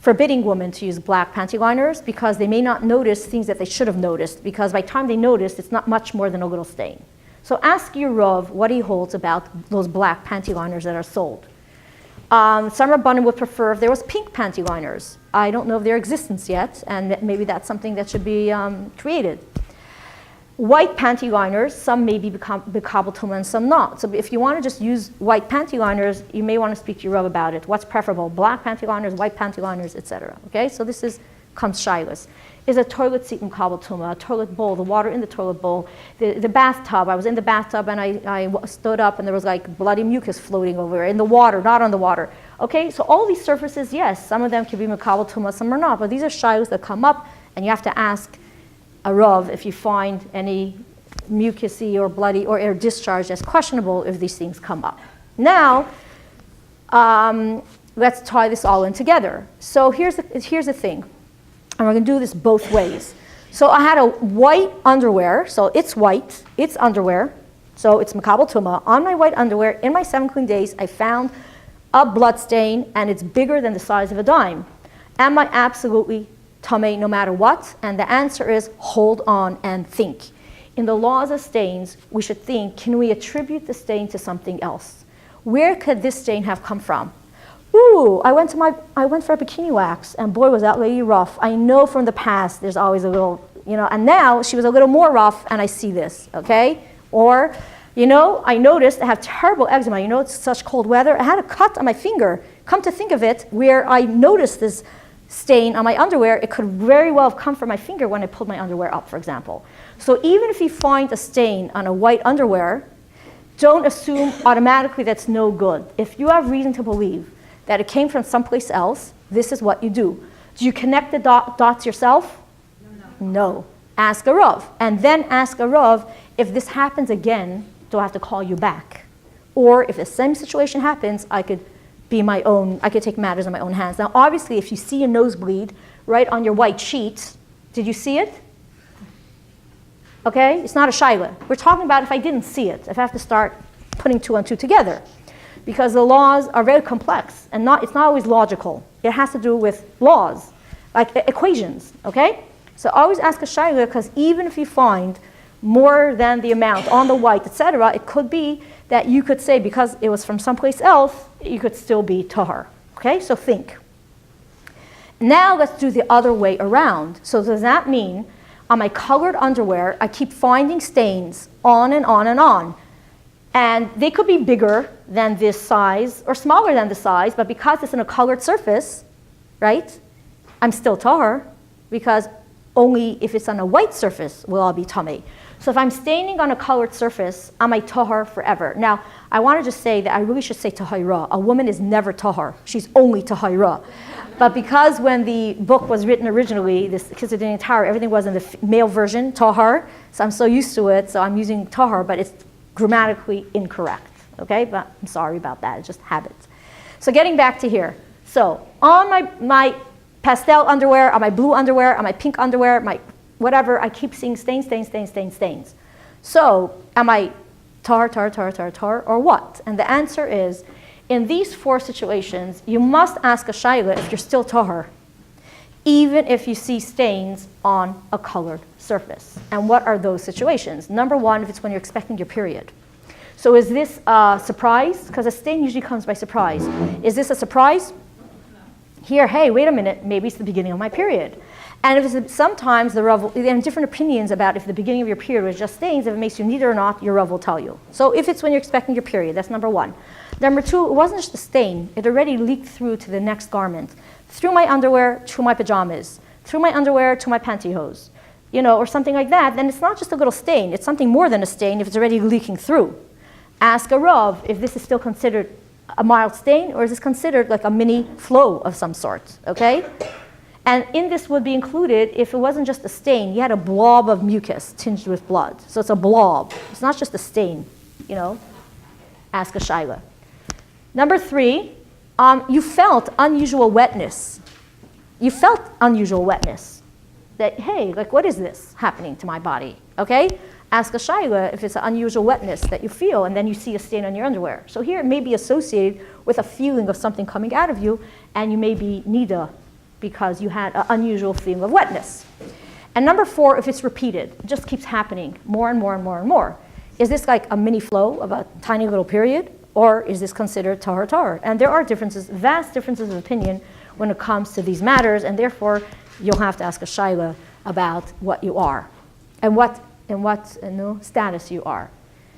forbidding women to use black panty liners because they may not notice things that they should have noticed, because by the time they notice, it's not much more than a little stain. So ask your Rav what he holds about those black panty liners that are sold. Some Rabbanim would prefer if there was pink panty liners. I don't know of their existence yet, and maybe that's something that should be created. White panty liners, some may be mekabel tumah and some not. So if you want to just use white panty liners, you may want to speak to your Rav about it. What's preferable? Black panty liners, white panty liners, etc. Okay, so this comes shilas. Is a toilet seat mekabel tumah, a toilet bowl, the water in the toilet bowl, the bathtub. I was in the bathtub and I stood up and there was like bloody mucus floating over in the water, not on the water. Okay, so all these surfaces, yes, some of them can be mekabel tumah, some are not, but these are shilas that come up, and you have to ask a Rav if you find any mucusy or bloody or air discharge that's questionable if these things come up. Now, let's tie this all in together. So here's the thing. And we're going to do this both ways. So I had a white underwear, so it's white, it's underwear, so it's mekabel tumah. On my white underwear, in my 7 clean days, I found a blood stain, and it's bigger than the size of a dime. Am I absolutely tameh no matter what? And the answer is hold on and think. In the laws of stains, we should think, can we attribute the stain to something else? Where could this stain have come from? Ooh, I went for a bikini wax, and boy, was that lady rough. I know from the past there's always a little, and now she was a little more rough, and I see this, okay? Or, I noticed I have terrible eczema. It's such cold weather. I had a cut on my finger. Come to think of it, where I noticed this stain on my underwear, it could very well have come from my finger when I pulled my underwear up, for example. So even if you find a stain on a white underwear, don't assume automatically that's no good. If you have reason to believe that it came from someplace else, this is what you do. Do you connect the dots yourself? No. Ask a Rav. And then ask a Rav, if this happens again, do I have to call you back? Or if the same situation happens, I could take matters in my own hands. Now, obviously, if you see a nosebleed right on your white sheet, did you see it? Okay, it's not a shaila. We're talking about if I didn't see it, if I have to start putting 2 and 2 together. Because the laws are very complex, and it's not always logical. It has to do with laws, like equations, okay? So always ask a shaila, because even if you find more than the amount on the white, etc., it could be that you could say because it was from someplace else, you could still be tahar. Okay, so think. Now let's do the other way around. So does that mean on my colored underwear, I keep finding stains on and on and on? And they could be bigger than this size or smaller than the size, but because it's in a colored surface, right, I'm still tahar, because only if it's on a white surface will I be tamei. So if I'm staining on a colored surface, am I tahar forever? Now, I want to just say that I really should say tahira. A woman is never tahar. She's only tahira. But because when the book was written originally, this Kisudin Tahara, everything was in the male version, tahar, so I'm so used to it, so I'm using tahar, but it's grammatically incorrect, okay? But I'm sorry about that, it's just habit. So getting back to here. So on my pastel underwear, on my blue underwear, on my pink underwear, my whatever, I keep seeing stains, stains, stains, stains, stains. So am I tar, or what? And the answer is, in these 4 situations, you must ask a shaila if you're still tahar, even if you see stains on a colored surface. And what are those situations? Number 1, if it's when you're expecting your period. So is this a surprise? Because a stain usually comes by surprise. Is this a surprise? Here, hey, wait a minute, maybe it's the beginning of my period. And if it's sometimes the Rav, there are different opinions about if the beginning of your period was just stains, if it makes you Nida or not, your Rav will tell you. So if it's when you're expecting your period, that's number 1. Number 2, it wasn't just a stain, it already leaked through to the next garment, through my underwear to my pajamas, through my underwear to my pantyhose, or something like that. Then it's not just a little stain, it's something more than a stain if it's already leaking through. Ask a Rav if this is still considered a mild stain, or is this considered like a mini flow of some sort, okay? And in this would be included if it wasn't just a stain, you had a blob of mucus tinged with blood. So it's a blob, it's not just a stain, Ask a shaila. Number 3, you felt unusual wetness. You felt unusual wetness. That, hey, like what is this happening to my body, okay? Ask a shaila if it's an unusual wetness that you feel, and then you see a stain on your underwear. So here it may be associated with a feeling of something coming out of you, and you may be nida because you had an unusual feeling of wetness. And number 4, if it's repeated, it just keeps happening more and more and more and more. Is this like a mini flow of a tiny little period, or is this considered tahar? And there are differences, vast differences of opinion when it comes to these matters, and therefore you'll have to ask a shaila about what you are and what status you are.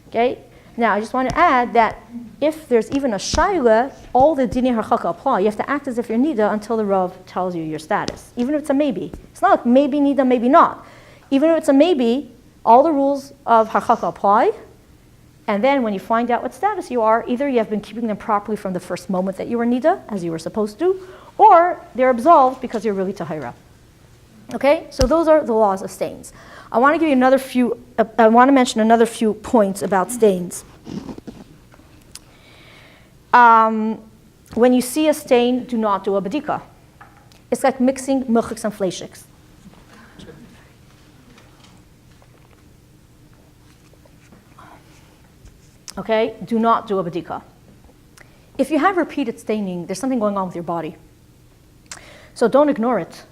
Okay? Now I just want to add that if there's even a shaila, all the dini harchaka apply. You have to act as if you're nida until the Rav tells you your status, even if it's a maybe. It's not like maybe nida, maybe not. Even if it's a maybe, all the rules of harchaka apply. And then when you find out what status you are, either you have been keeping them properly from the first moment that you were nida, as you were supposed to, or they're absolved because you're really tahira. Okay, so those are the laws of stains. I want to give you I want to mention another few points about stains. When you see a stain, do not do a bedikah. It's like mixing milchiks and fleishiks. Okay, do not do a bedikah. If you have repeated staining, there's something going on with your body. So don't ignore it.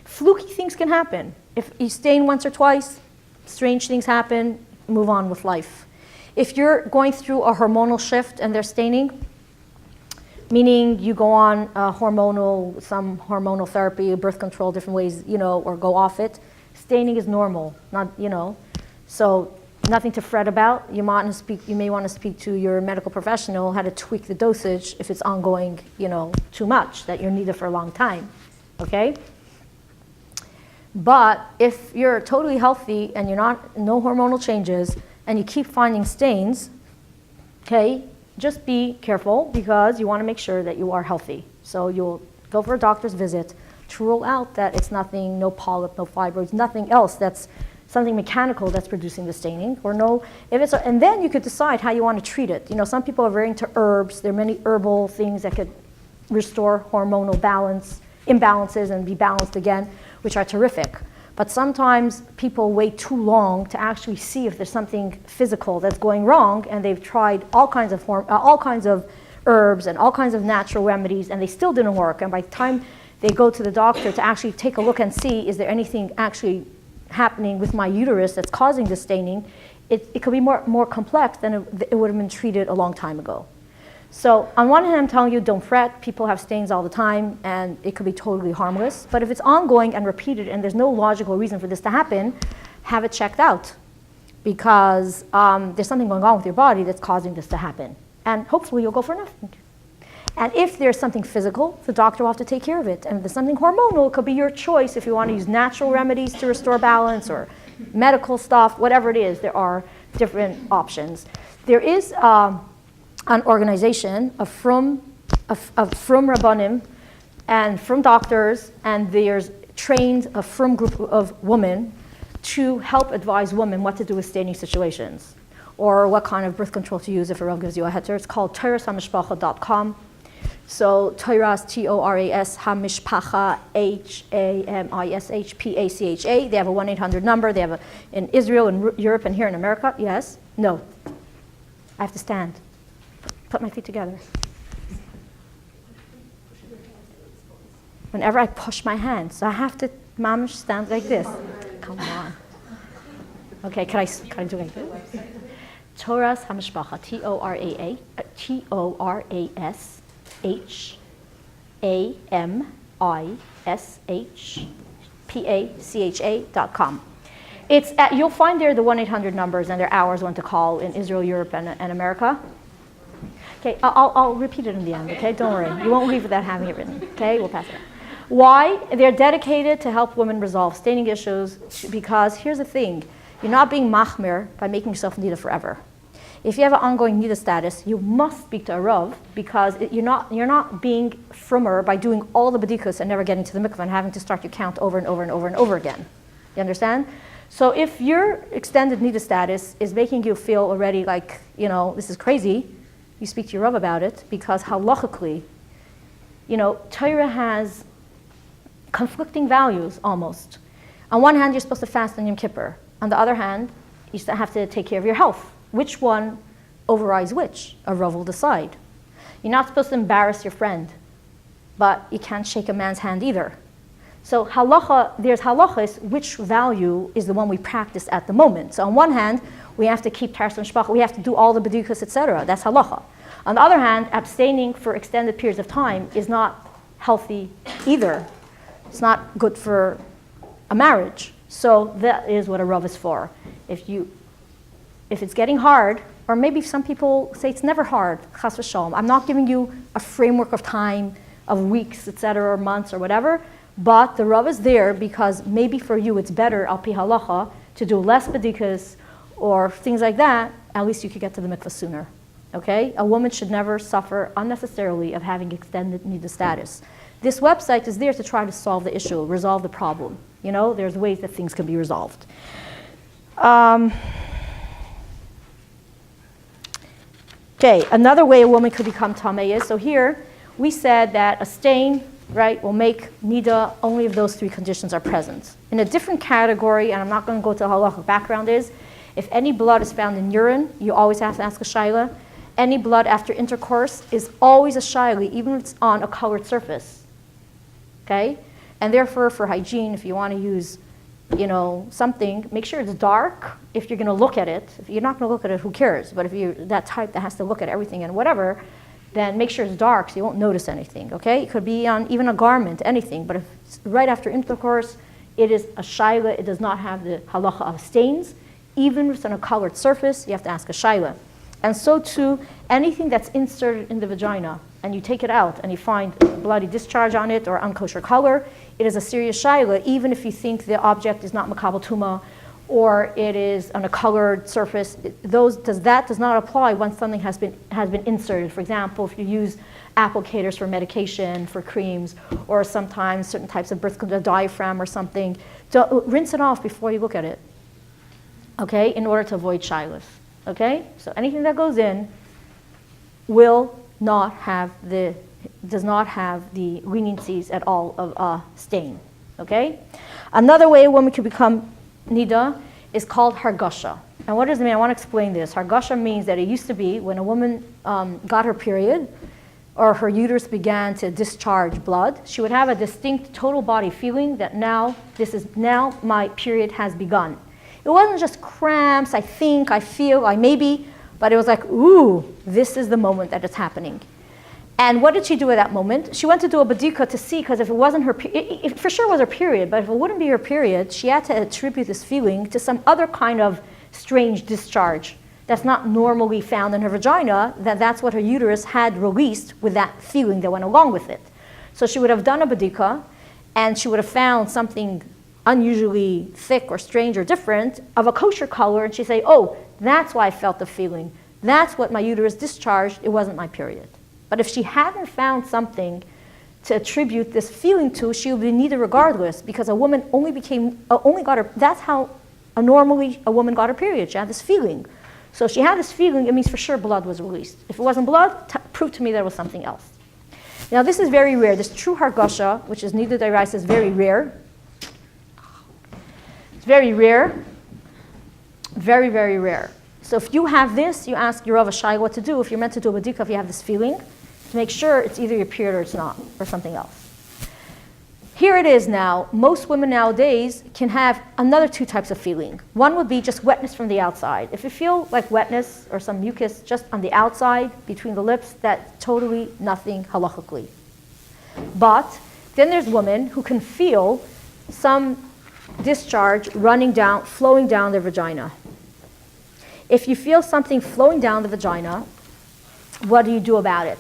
Fluky things can happen. If you stain once or twice, strange things happen, move on with life. If you're going through a hormonal shift and they're staining, meaning you go on some hormonal therapy, birth control, different ways, or go off it, staining is normal, not, so nothing to fret about. You may want to speak to your medical professional how to tweak the dosage if it's ongoing, too much, that you're needed for a long time, okay? But if you're totally healthy and no hormonal changes and you keep finding stains, okay, just be careful because you want to make sure that you are healthy. So you'll go for a doctor's visit to rule out that it's nothing, no polyp, no fibroids, nothing else that's something mechanical that's producing the staining, and then you could decide how you want to treat it. Some people are very into herbs. There are many herbal things that could restore hormonal imbalances and be balanced again, which are terrific. But sometimes people wait too long to actually see if there's something physical that's going wrong, and they've tried all kinds of herbs and all kinds of natural remedies, and they still didn't work. And by the time they go to the doctor to actually take a look and see is there anything actually happening with my uterus that's causing this staining, it could be more complex than it would have been treated a long time ago. So on one hand, I'm telling you, don't fret. People have stains all the time, and it could be totally harmless. But if it's ongoing and repeated, and there's no logical reason for this to happen, have it checked out, because there's something going on with your body that's causing this to happen. And hopefully you'll go for nothing. And if there's something physical, the doctor will have to take care of it. And if there's something hormonal, it could be your choice if you want to use natural remedies to restore balance or medical stuff, whatever it is. There are different options. There is an organization of from Rabbanim and from doctors, and there's trained a from group of women to help advise women what to do with staining situations or what kind of birth control to use if a Rav gives you a heter. It's called torashamishpacha.com. So Toras, T-O-R-A-S, Hamishpacha, H-A-M-I-S-H-P-A-C-H-A. They have a 1-800 number. They have in Israel, in Europe, and here in America. Yes? No. I have to stand. Put my feet together. Whenever I push my hands, so I have to mamish stand like this. Come on. Okay, can I do like this? Toras Hamishpacha, Torashhamishpacha.com. You'll find there the 1-800 numbers and their hours when to call in Israel, Europe, and America. Okay, I'll repeat it in the end, okay? Don't worry. You won't leave without having it written, okay? We'll pass it on. Why? They're dedicated to help women resolve staining issues, because here's the thing. You're not being machmir by making yourself Nida forever. If you have an ongoing Nida status, you must speak to a Rav, because you're not being frumer by doing all the bedikahs and never getting to the mikveh and having to start your count over and over and over and over again. You understand? So if your extended Nida status is making you feel already like, this is crazy, you speak to your Rav about it, because halachically, Torah has conflicting values almost. On one hand, you're supposed to fast on Yom Kippur. On the other hand, you still have to take care of your health. Which one overrides which? A Rav will decide. You're not supposed to embarrass your friend, but you can't shake a man's hand either. So there's halachas, which value is the one we practice at the moment. So on one hand, we have to keep taharas mishpacha, we have to do all the bedikahs, etc. That's halacha. On the other hand, abstaining for extended periods of time is not healthy either. It's not good for a marriage. So that is what a Rav is for. If it's getting hard, or maybe some people say it's never hard, chas v'shalom. I'm not giving you a framework of time, of weeks, etc., or months, or whatever, but the Rav is there because maybe for you it's better, al pi halacha, to do less bedikahs or things like that. At least you could get to the mikveh sooner. Okay? A woman should never suffer unnecessarily of having extended Nida status. This website is there to try to solve the issue, resolve the problem. There's ways that things can be resolved. Okay, another way a woman could become tameh is, so here we said that a stain, right, will make Nida only if those three conditions are present. In a different category, and I'm not going to go to the halachic background, is if any blood is found in urine, you always have to ask a shaila. Any blood after intercourse is always a shaila, even if it's on a colored surface. Okay? And therefore, for hygiene, if you want to use, something, make sure it's dark if you're going to look at it. If you're not going to look at it, who cares? But if you're that type that has to look at everything and whatever, then make sure it's dark so you won't notice anything, okay? It could be on even a garment, anything. But if it's right after intercourse, it is a shaila. It does not have the halacha of stains. Even if it's on a colored surface, you have to ask a shaila. And so too, anything that's inserted in the vagina, and you take it out and you find bloody discharge on it or unkosher color, it is a serious shaila, even if you think the object is not makabel tuma or it is on a colored surface. That does not apply once something has been inserted. For example, if you use applicators for medication, for creams, or sometimes certain types of birth control, a diaphragm or something, rinse it off before you look at it, okay, in order to avoid shailas. Okay, so anything that goes in does not have the leniencies at all of a stain. Okay, another way a woman can become Nida is called hargasha. And what does it mean? I want to explain this. Hargasha means that it used to be when a woman got her period, or her uterus began to discharge blood, she would have a distinct total body feeling that now my period has begun. It wasn't just cramps, I think, I feel, I maybe, but it was like, ooh, this is the moment that it's happening. And what did she do at that moment? She went to do a bedikah to see, because if it wasn't her, it for sure was her period, but if it wouldn't be her period, she had to attribute this feeling to some other kind of strange discharge that's not normally found in her vagina, that's what her uterus had released with that feeling that went along with it. So she would have done a bedikah, and she would have found something unusually thick or strange or different of a kosher color, and she'd say, oh, that's why I felt the feeling. That's what my uterus discharged. It wasn't my period. But if she hadn't found something to attribute this feeling to, she would be Nida regardless, because a woman only got her, that's how normally a woman got her period. She had this feeling. So if she had this feeling, it means for sure blood was released. If it wasn't blood, prove to me that it was something else. Now this is very rare. This true hargasha, which is Nida d'oraisa, is very rare. It's very rare. Very, very rare. So if you have this, you ask your Rav Shai what to do. If you're meant to do a bedikah, if you have this feeling, to make sure it's either your period or it's not, or something else. Here it is now. Most women nowadays can have another two types of feeling. One would be just wetness from the outside. If you feel like wetness or some mucus just on the outside between the lips, that's totally nothing halachically. But then there's women who can feel some discharge running down, flowing down their vagina. If you feel something flowing down the vagina, what do you do about it?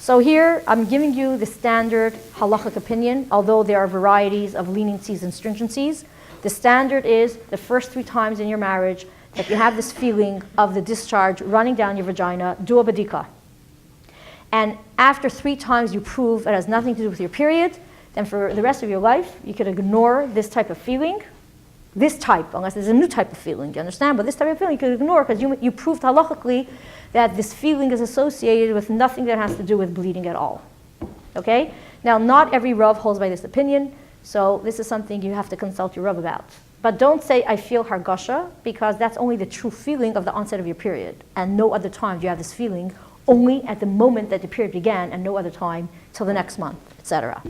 So here, I'm giving you the standard halachic opinion, although there are varieties of leniencies and stringencies. The standard is the first 3 times in your marriage that you have this feeling of the discharge running down your vagina, do a bedikah. And after 3 times you prove it has nothing to do with your period, then for the rest of your life, you could ignore this type of feeling. This type, unless there's a new type of feeling, do you understand? But this type of feeling you could ignore because you proved halachically that this feeling is associated with nothing that has to do with bleeding at all. Okay? Now, not every Rav holds by this opinion, so this is something you have to consult your Rav about. But don't say, I feel hargasha, because that's only the true feeling of the onset of your period. And no other time do you have this feeling, only at the moment that the period began, and no other time till the next month, etc.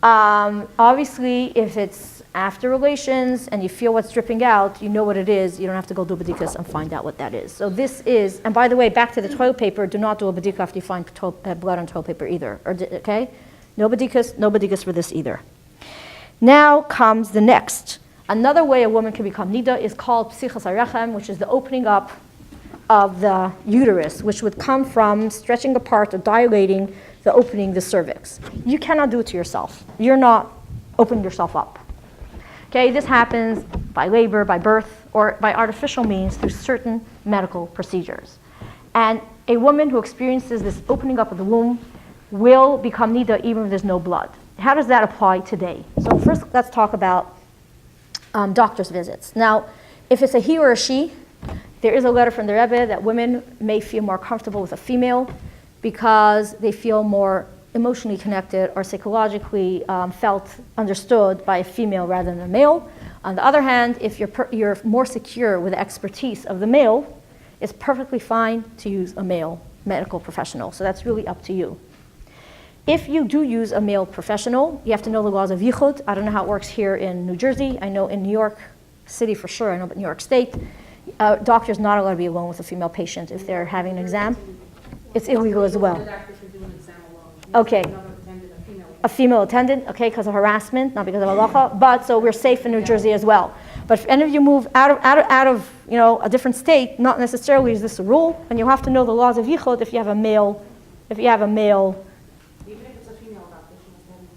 Obviously, if it's after relations and you feel what's dripping out, you know what it is. You don't have to go do a bedikah and find out what that is. So this is, and by the way, back to the toilet paper, do not do a bedikah after you find blood on toilet paper either. Okay? No bedikahs for this either. Now comes the next. Another way a woman can become Nida is called psichas harechem, which is the opening up of the uterus, which would come from stretching apart or dilating the opening, the cervix. You cannot do it to yourself. You're not opening yourself up. Okay, this happens by labor, by birth, or by artificial means through certain medical procedures. And a woman who experiences this opening up of the womb will become Nida even if there's no blood. How does that apply today? So first, let's talk about doctor's visits. Now, if it's a he or a she, there is a letter from the Rebbe that women may feel more comfortable with a female because they feel more emotionally connected or psychologically felt understood by a female rather than a male. On the other hand, if you're more secure with the expertise of the male, it's perfectly fine to use a male medical professional. So that's really up to you. If you do use a male professional, you have to know the laws of yichud. I don't know how it works here in New Jersey. I know in New York City for sure. I know about New York State. Doctor's not allowed to be alone with a female patient if they're having an exam. It's illegal as well. Okay. A female attendant, okay, because of harassment, not because of halacha. But so we're safe in New Jersey as well. But if any of you move out of a different state, not necessarily is this a rule, and you'll have to know the laws of yichud if you have a male.
Even if it's a female doctor, she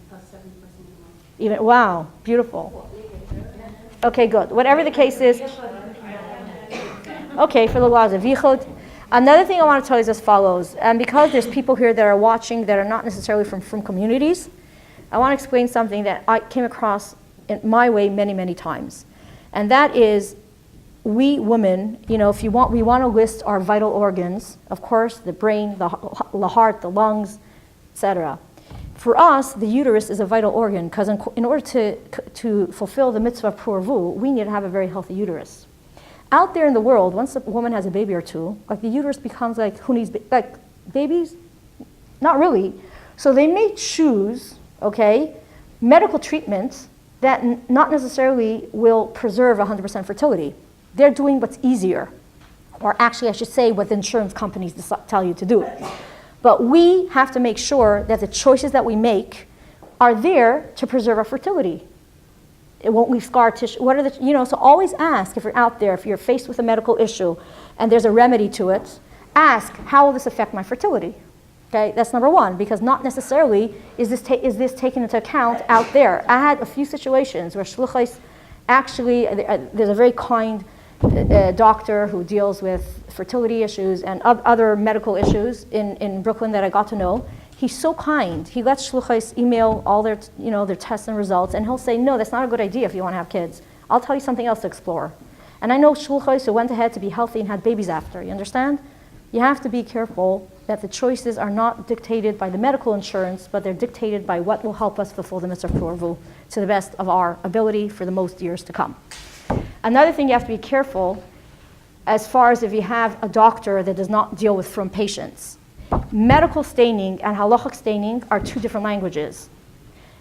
must have +70%.
Even wow, beautiful. Okay, good. Whatever the case is. Okay, for the laws of yichud. Another thing I want to tell you is as follows. And because there's people here that are watching that are not necessarily from communities, I want to explain something that I came across in my way many, many times. And that is, we women, if you want, we want to list our vital organs, of course, the brain, the heart, the lungs, etc. For us, the uterus is a vital organ because in order to fulfill the mitzvah of purvu, we need to have a very healthy uterus. Out there in the world, once a woman has a baby or two, like the uterus becomes like, who needs, like babies, Not really. So they may choose, okay, medical treatments that not necessarily will preserve 100% fertility. They're doing what's easier, or actually I should say what the insurance companies tell you to do. But we have to make sure that the choices that we make are there to preserve our fertility. It won't leave scar tissue. What are the, so always ask if you're out there, if you're faced with a medical issue and there's a remedy to it, ask, how will this affect my fertility? Okay, that's number one, because not necessarily is this taken into account out there. I had a few situations where shluchos, actually, there's a very kind doctor who deals with fertility issues and other medical issues in Brooklyn that I got to know. He's so kind. He lets shluchos email all their, their tests and results, and he'll say, no, that's not a good idea if you want to have kids. I'll tell you something else to explore. And I know shluchos who went ahead to be healthy and had babies after, you understand? You have to be careful that the choices are not dictated by the medical insurance, but they're dictated by what will help us fulfill the mitzvah purvu to the best of our ability for the most years to come. Another thing you have to be careful as far as if you have a doctor that does not deal with from patients. Medical staining and halachic staining are two different languages.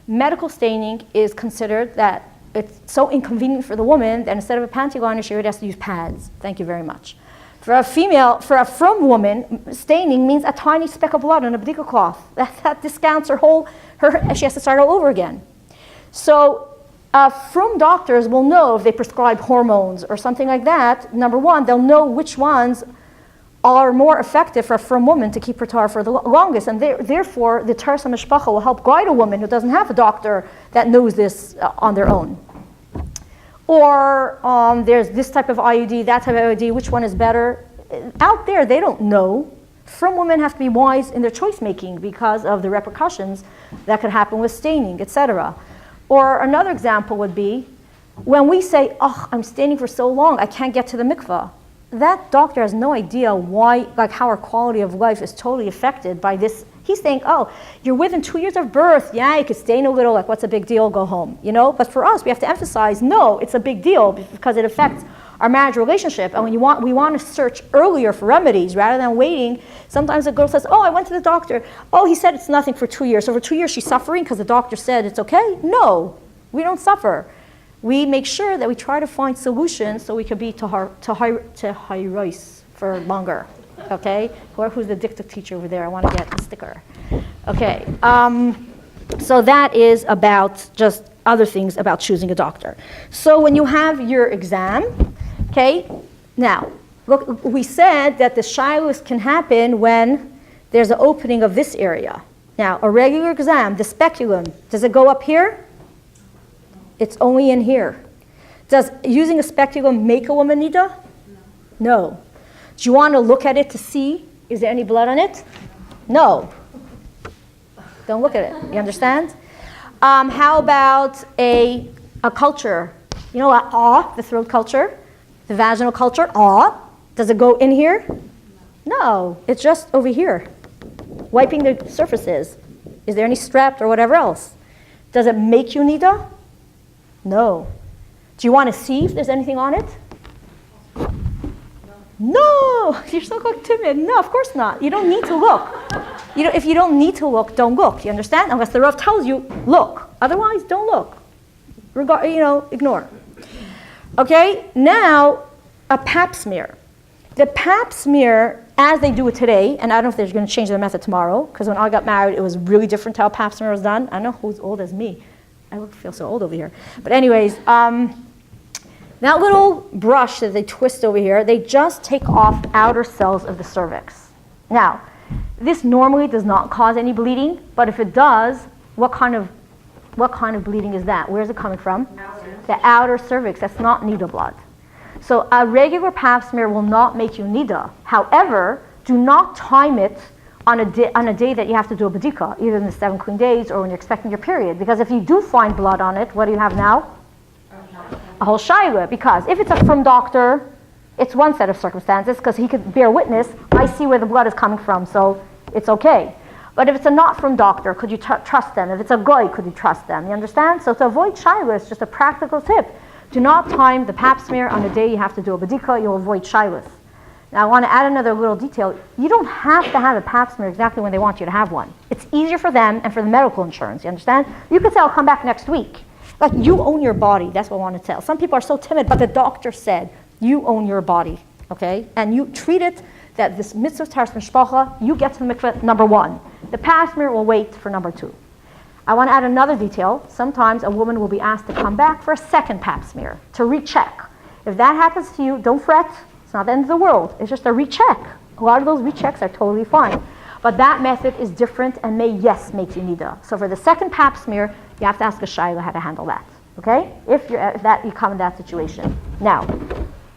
Medical staining is considered that it's so inconvenient for the woman that instead of a panty liner, she would have to use pads. Thank you very much. For a frum woman, staining means a tiny speck of blood on a bedikah cloth. That discounts she has to start all over again. So frum doctors will know if they prescribe hormones or something like that. Number one, they'll know which ones are more effective for a frum woman to keep her tahara for the longest. And therefore, the tahara mishpacha will help guide a woman who doesn't have a doctor that knows this on their own. Or there's this type of IUD, that type of IUD, which one is better? Out there, they don't know. Frum women have to be wise in their choice making because of the repercussions that could happen with staining, etc. Or another example would be, when we say, oh, I'm staining for so long, I can't get to the mikvah. That doctor has no idea why, how our quality of life is totally affected by this. He's saying, oh, you're within 2 years of birth. Yeah, you could stain a little, what's a big deal, go home, But for us, we have to emphasize, no, it's a big deal because it affects our marriage relationship. And we want to search earlier for remedies rather than waiting. Sometimes a girl says, oh, I went to the doctor. Oh, he said it's nothing for 2 years. So for 2 years, she's suffering because the doctor said it's okay? No, we don't suffer. We make sure that we try to find solutions so we can be taharos for longer. Okay, who's the diktuk teacher over there? I want to get a sticker. Okay, so that is about just other things about choosing a doctor. So when you have your exam, okay, now, look, we said that the shilos can happen when there's an opening of this area. Now, a regular exam, the speculum, does it go up here? It's only in here. Does using a speculum make a woman nida? No. Do you want to look at it to see, is there any blood on it? No. Don't look at it. You understand? How about a culture? The throat culture, the vaginal culture, does it go in here? No. It's just over here, wiping the surfaces. Is there any strep or whatever else? Does it make you nida? No. Do you want to see if there's anything on it? No, you're so timid. No, of course not. You don't need to look. If you don't need to look, don't look. You understand? Unless the Rav tells you, look. Otherwise, don't look. Ignore. Okay, now a pap smear. The pap smear, as they do it today, and I don't know if they're going to change the method tomorrow, because when I got married, it was really different how a pap smear was done. I don't know who's old as me. I feel so old over here. But anyways, that little brush that they twist over here, they just take off outer cells of the cervix. Now, this normally does not cause any bleeding, but if it does, what kind of bleeding is that? Where is it coming from? The outer cervix. That's not nida blood. So a regular pap smear will not make you nida. However, do not time it on a day that you have to do a bedikah, either in the 7 clean days or when you're expecting your period. Because if you do find blood on it, what do you have now? A whole shayla. Because if it's a from doctor, it's one set of circumstances because he could bear witness, I see where the blood is coming from, so it's okay. But if it's a not from doctor, could you trust them? If it's a goy, could you trust them? You understand? So to avoid shayla, it's just a practical tip. Do not time the pap smear on the day you have to do a bedikah, you'll avoid shaylas. Now I want to add another little detail. You don't have to have a pap smear exactly when they want you to have one. It's easier for them and for the medical insurance, you understand? You could say, I'll come back next week. Like, you own your body, that's what I want to tell. Some people are so timid, but the doctor said, you own your body, okay? And you treat it that this mitzvah taharas mishpacha, you get to the mikveh, number one. The pap smear will wait for number two. I want to add another detail. Sometimes a woman will be asked to come back for a second pap smear, to recheck. If that happens to you, don't fret. It's not the end of the world. It's just a recheck. A lot of those rechecks are totally fine. But that method is different and may make you nida. So for the second pap smear, you have to ask a shayla how to handle that. Okay? If you come in that situation. Now,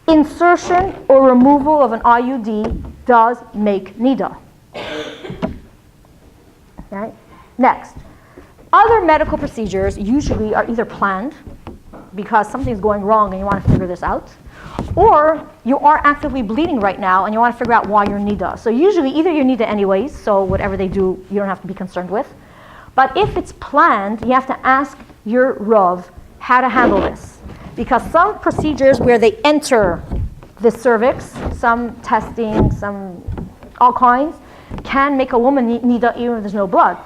insertion or removal of an IUD does make nida. Okay? Next. Other medical procedures usually are either planned because something's going wrong and you want to figure this out, or you are actively bleeding right now and you want to figure out why you're nida. So usually either you're nida anyways, so whatever they do, you don't have to be concerned with. But if it's planned, you have to ask your Rav how to handle this. Because some procedures where they enter the cervix, some testing, all kinds, can make a woman nida even if there's no blood.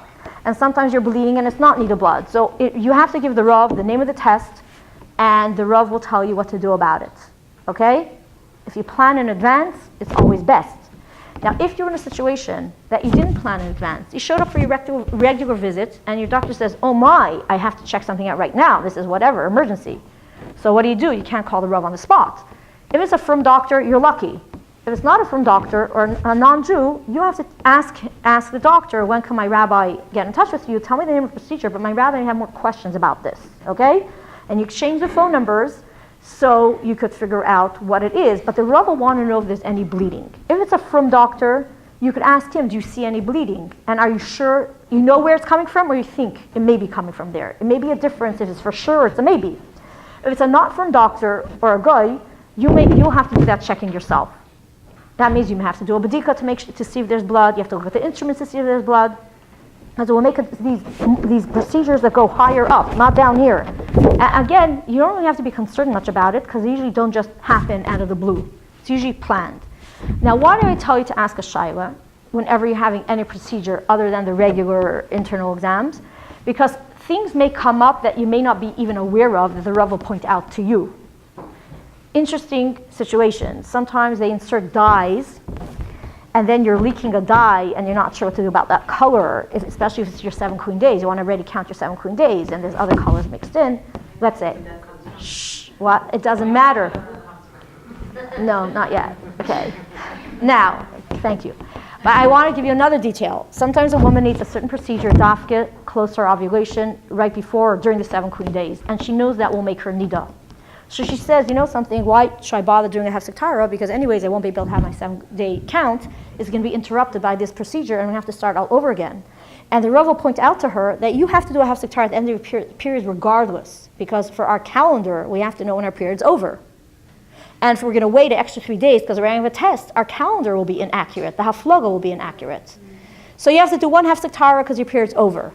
And sometimes you're bleeding and it's not nida blood. So you have to give the Rav the name of the test, and the Rav will tell you what to do about it. Okay? If you plan in advance, it's always best. Now, if you're in a situation that you didn't plan in advance, you showed up for your regular visit, and your doctor says, oh my, I have to check something out right now. This is whatever, emergency. So what do? You can't call the Rav on the spot. If it's a firm doctor, you're lucky. If it's not a firm doctor or a non-Jew, you have to ask the doctor, when can my rabbi get in touch with you? Tell me the name of the procedure, but my rabbi have more questions about this. Okay? And you exchange the phone numbers so you could figure out what it is. But the Rav will want to know if there's any bleeding. If it's a firm doctor, you could ask him, do you see any bleeding? And are you sure you know where it's coming from, or you think it may be coming from there? It may be a difference if it's for sure or it's a maybe. If it's a not firm doctor or a guy, you'll have to do that checking yourself. That means you have to do a bedikah to see if there's blood. You have to look at the instruments to see if there's blood. And so we'll make these procedures that go higher up, not down here. Again, you don't really have to be concerned much about it because they usually don't just happen out of the blue. It's usually planned. Now, why do I tell you to ask a shayla whenever you're having any procedure other than the regular internal exams? Because things may come up that you may not be even aware of that the Rav will point out to you. Interesting situations. Sometimes they insert dyes, and then you're leaking a dye and you're not sure what to do about that color, especially if it's your 7 clean days. You want to already count your 7 clean days and there's other colors mixed in. Let's say, what? It doesn't matter. No, not yet. Okay. Now, thank you. But I want to give you another detail. Sometimes a woman needs a certain procedure, dafka, close to her ovulation, right before or during the 7 clean days, and she knows that will make her nida. So she says, you know something, why should I bother doing a hefsek tahara? Because anyways, I won't be able to have my 7-day count. It's going to be interrupted by this procedure, and I'm going to have to start all over again. And the Rav will point out to her that you have to do a hefsek tahara at the end of your period regardless, because for our calendar, we have to know when our period's over. And if we're going to wait an extra 3 days because we're having a test, our calendar will be inaccurate. The haflaga will be inaccurate. So you have to do one hefsek tahara because your period's over.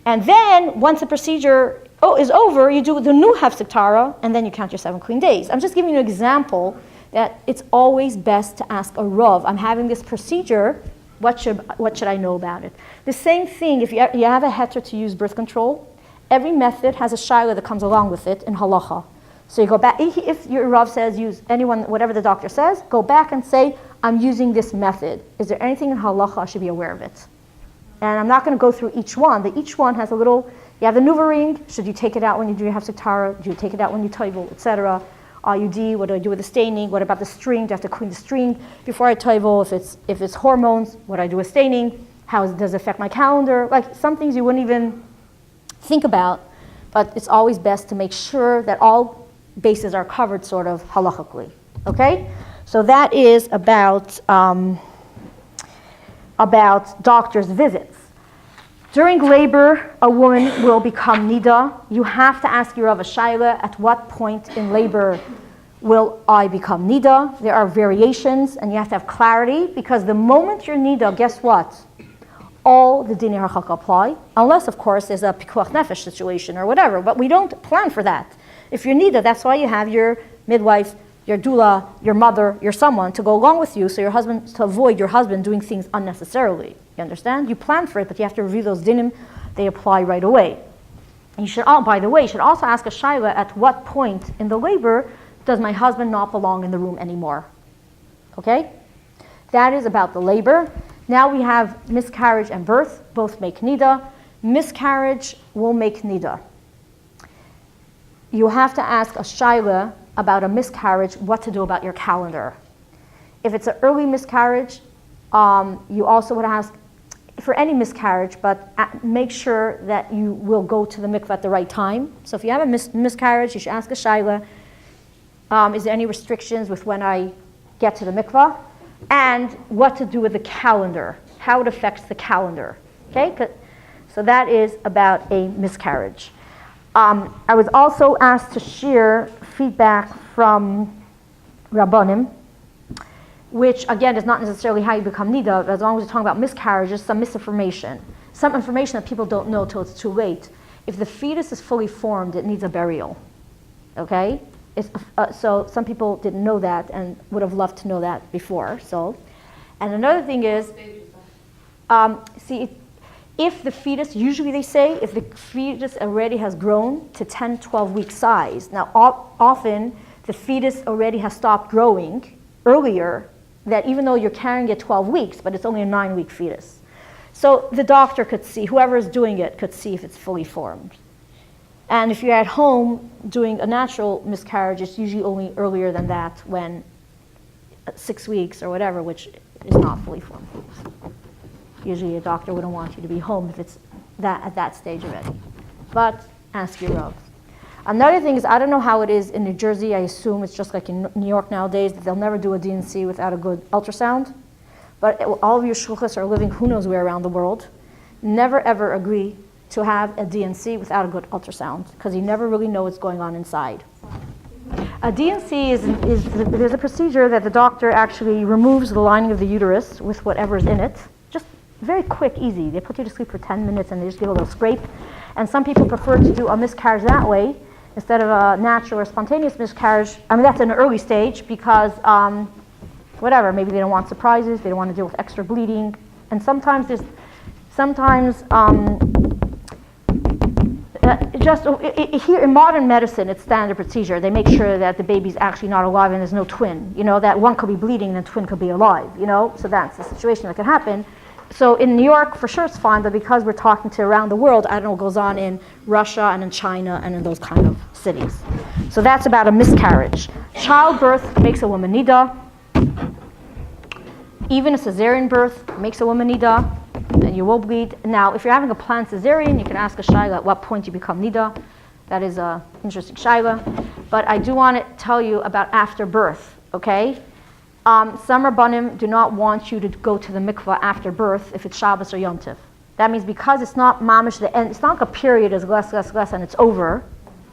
And then, once the procedure is over, you do the new hefsek tahara, and then you count your 7 clean days. I'm just giving you an example that it's always best to ask a Rav. I'm having this procedure, what should I know about it? The same thing, if you have a heter to use birth control, every method has a shayla that comes along with it in halacha. So you go back, if your Rav says use whatever the doctor says, go back and say, I'm using this method. Is there anything in halacha I should be aware of it? And I'm not going to go through each one, but each one has a little, you have the nuva ring, should you take it out when you do your hefsek tahara, do you take it out when you toivel, etc. IUD, what do I do with the staining, what about the string, do I have to clean the string before I toivel, if it's hormones, what do I do with staining, does it affect my calendar, like some things you wouldn't even think about, but it's always best to make sure that all bases are covered sort of halachically, okay? So that is about doctor's visits. During labor, a woman will become nida. You have to ask your Rav shayla, at what point in labor will I become nida? There are variations, and you have to have clarity, because the moment you're nida, guess what? All the dinei harchaka apply, unless, of course, there's a pikuach nefesh situation or whatever, but we don't plan for that. If you're nida, that's why you have your midwife your doula, your mother, your someone to go along with you, so to avoid your husband doing things unnecessarily. You understand? You plan for it, but you have to review those dinim. They apply right away. And you should, by the way, you should also ask a shaila, at what point in the labor does my husband not belong in the room anymore? Okay? That is about the labor. Now we have miscarriage and birth. Both make nida. Miscarriage will make nida. You have to ask a shaila about a miscarriage, what to do about your calendar. If it's an early miscarriage, you also would ask for any miscarriage, but make sure that you will go to the mikveh at the right time. So if you have a miscarriage, you should ask a shaila, is there any restrictions with when I get to the mikveh? And what to do with the calendar, how it affects the calendar. Okay? So that is about a miscarriage. I was also asked to share feedback from Rabbanim, which again is not necessarily how you become nida, but as long as we're talking about miscarriages, some misinformation. Some information that people don't know till it's too late. If the fetus is fully formed, it needs a burial. Okay? So some people didn't know that and would have loved to know that before. And another thing is, if the fetus, usually they say, if the fetus already has grown to 10, 12 week size. Now, often the fetus already has stopped growing earlier, that even though you're carrying it 12 weeks, but it's only a 9-week fetus. So the doctor could see, whoever is doing it could see if it's fully formed. And if you're at home doing a natural miscarriage, it's usually only earlier than that, when 6 weeks or whatever, which is not fully formed. Usually a doctor wouldn't want you to be home if it's at that stage already. But ask your Rav. Another thing is, I don't know how it is in New Jersey. I assume it's just like in New York nowadays, that they'll never do a DNC without a good ultrasound. But all of your shluchas are living who knows where around the world. Never ever agree to have a DNC without a good ultrasound, because you never really know what's going on inside. A DNC there's a procedure that the doctor actually removes the lining of the uterus with whatever's in it. Just very quick, easy. They put you to sleep for 10 minutes and they just give a little scrape. And some people prefer to do a miscarriage that way instead of a natural or spontaneous miscarriage. I mean, that's in an early stage because whatever, maybe they don't want surprises, they don't want to deal with extra bleeding. And sometimes here in modern medicine, it's standard procedure. They make sure that the baby's actually not alive and there's no twin. You know, that one could be bleeding and the twin could be alive, you know? So that's the situation that can happen. So in New York, for sure it's fine, but because we're talking to around the world, I don't know what goes on in Russia and in China and in those kind of cities. So that's about a miscarriage. Childbirth makes a woman nida. Even a cesarean birth makes a woman nida, and you will bleed. Now, if you're having a planned cesarean, you can ask a shaila at what point you become nida. That is an interesting shaila. But I do want to tell you about after birth, okay? Some Rabbanim do not want you to go to the mikvah after birth if it's Shabbos or Yom Tov. That means because it's not mamish the end, it's not like a period is less, and it's over,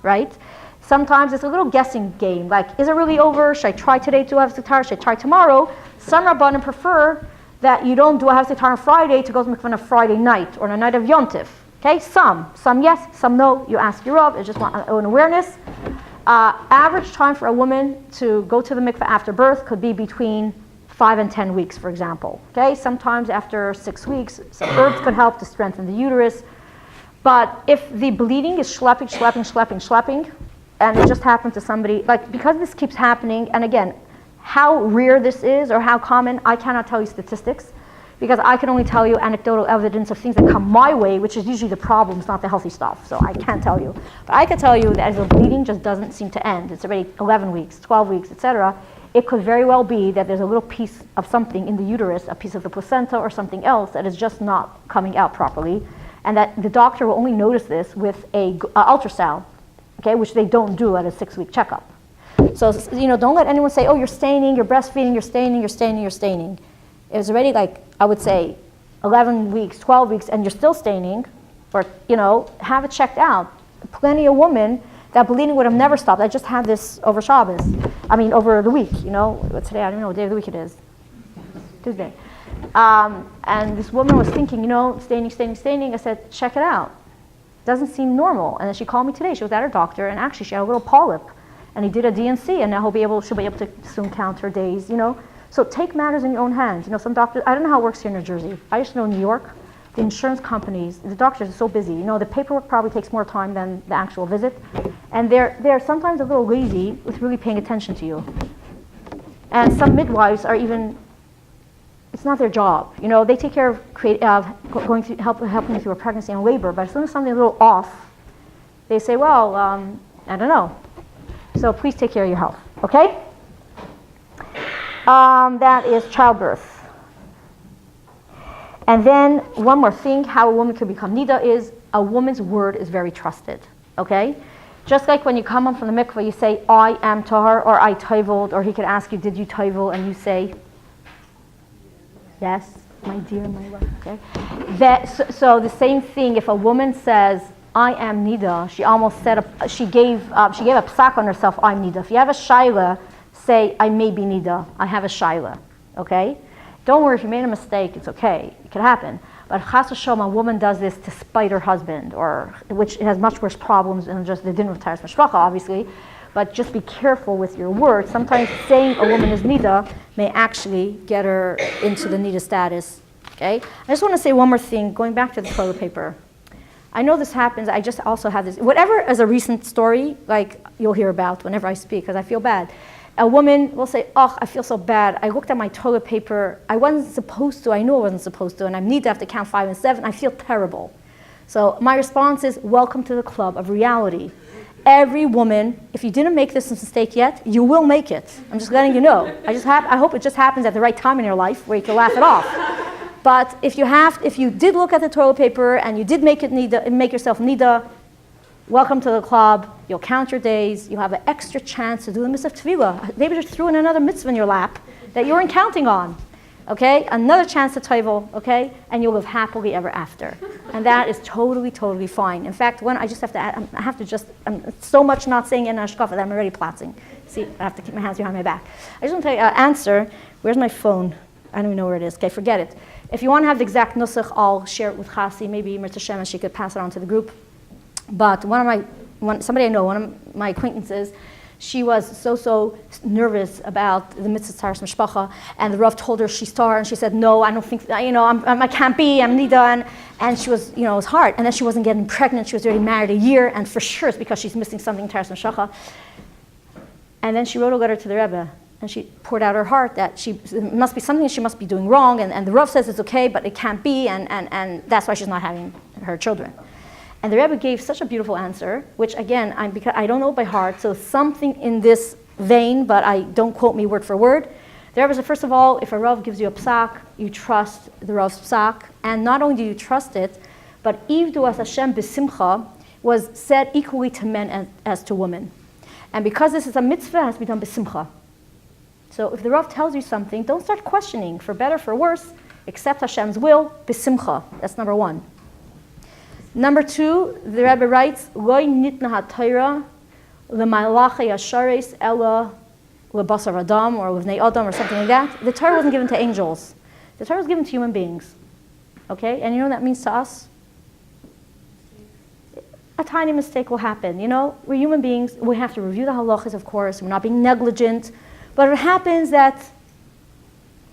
right? Sometimes it's a little guessing game, like, is it really over? Should I try today to have sitar? Should I try tomorrow? Some Rabbanim prefer that you don't do a have sitar on Friday to go to mikvah on a Friday night or on a night of Yom Tov. Okay, some yes, some no. You ask your Rav. It's just want an awareness. Average time for a woman to go to the mikveh after birth could be between 5 and 10 weeks, for example. Okay, sometimes after 6 weeks, some herbs could help to strengthen the uterus. But if the bleeding is schlepping, and it just happened to somebody, like, because this keeps happening, and again, how rare this is or how common, I cannot tell you statistics, because I can only tell you anecdotal evidence of things that come my way, which is usually the problems, not the healthy stuff. So I can't tell you. But I can tell you that as the bleeding just doesn't seem to end. It's already 11 weeks, 12 weeks, etc. It could very well be that there's a little piece of something in the uterus, a piece of the placenta or something else that is just not coming out properly. And that the doctor will only notice this with a ultrasound, okay, which they don't do at a 6-week checkup. So, don't let anyone say, oh, you're staining, you're breastfeeding, you're staining. It was already I would say 11 weeks, 12 weeks, and you're still staining, or, have it checked out. Plenty of women, that bleeding would have never stopped. I just had this over Shabbos. Over the week, today, I don't know what day of the week it is. Tuesday. And this woman was thinking, staining. I said, check it out. Doesn't seem normal. And then she called me today. She was at her doctor, and actually she had a little polyp. and he did a DNC, and now she'll be able to soon count her days, So take matters in your own hands. Some doctors, I don't know how it works here in New Jersey. I just know in New York, the insurance companies, the doctors are so busy. The paperwork probably takes more time than the actual visit. And they're sometimes a little lazy with really paying attention to you. And some midwives are even, it's not their job. They take care of helping you through a pregnancy and labor, but as soon as something's a little off, they say, well, I don't know. So please take care of your health, okay? That is childbirth. And then one more thing, how a woman can become Nida is a woman's word is very trusted, okay? Just like when you come home from the mikveh, you say, I am tahara, or I toveled, or he could ask you, did you tovel? And you say, yes, my dear, my love, okay? So the same thing, if a woman says, I am Nida, she almost said, she gave a psak on herself, I'm Nida. If you have a shaila, say, I may be Nida, I have a shaila, okay? Don't worry, if you made a mistake, it's okay, it could happen. But chas v'shalom, a woman does this to spite her husband, which has much worse problems than just the din of taharas mishpacha, obviously. But just be careful with your words. Sometimes saying a woman is Nida may actually get her into the Nida status, okay? I just want to say one more thing, going back to the toilet paper. I know this happens, I just also have this, whatever is a recent story, like you'll hear about whenever I speak, because I feel bad. A woman will say, oh, I feel so bad. I looked at my toilet paper. I wasn't supposed to. I knew I wasn't supposed to. And I need to have to count 5 and 7. I feel terrible. So my response is, welcome to the club of reality. Every woman, if you didn't make this mistake yet, you will make it. I'm just letting you know. I hope it just happens at the right time in your life where you can laugh it off. But if you did look at the toilet paper and you did make yourself Nida, welcome to the club. You'll count your days. You'll have an extra chance to do the mitzvah of tefillah. Maybe just threw in another mitzvah in your lap that you weren't counting on. Okay? Another chance to toivel, okay? And you'll live happily ever after. And that is totally, totally fine. In fact, I just have to add, I'm so much not saying in Ashkafa that I'm already platzing. See, I have to keep my hands behind my back. I just want to tell you, answer, where's my phone? I don't even know where it is. Okay, forget it. If you want to have the exact nusach, I'll share it with Chasi. Maybe Mirta Shem, and she could pass it on to the group. But somebody I know, one of my acquaintances, she was so nervous about the mitzvah taharas mishpacha, and the Rav told her she's tahara, and she said, no, I don't think, I can't be, I'm Nida, and she was, it was hard. And then she wasn't getting pregnant, she was already married a year, and for sure it's because she's missing something taharas mishpacha. And then she wrote a letter to the Rebbe, and she poured out her heart that it must be something she must be doing wrong, and the Rav says it's okay, but it can't be, and that's why she's not having her children. And the Rebbe gave such a beautiful answer, which again, because I don't know it by heart, so something in this vein, but don't quote me word for word. The Rebbe said, first of all, if a Rav gives you a psak, you trust the Rav's psak, and not only do you trust it, but Ivdu as Hashem b'simcha was said equally to men as to women. And because this is a mitzvah, it has to be done b'simcha. So if the Rav tells you something, don't start questioning, for better, for worse, accept Hashem's will, b'simcha. That's number one. Number 2, the Rebbe writes, Loi nitna ha-Torah l'malachei yashares ela lebasar adam or l'vnei adam or something like that. The Torah wasn't given to angels. The Torah was given to human beings. Okay? And you know what that means to us? A tiny mistake will happen. We're human beings. We have to review the halachas, of course. We're not being negligent. But it happens that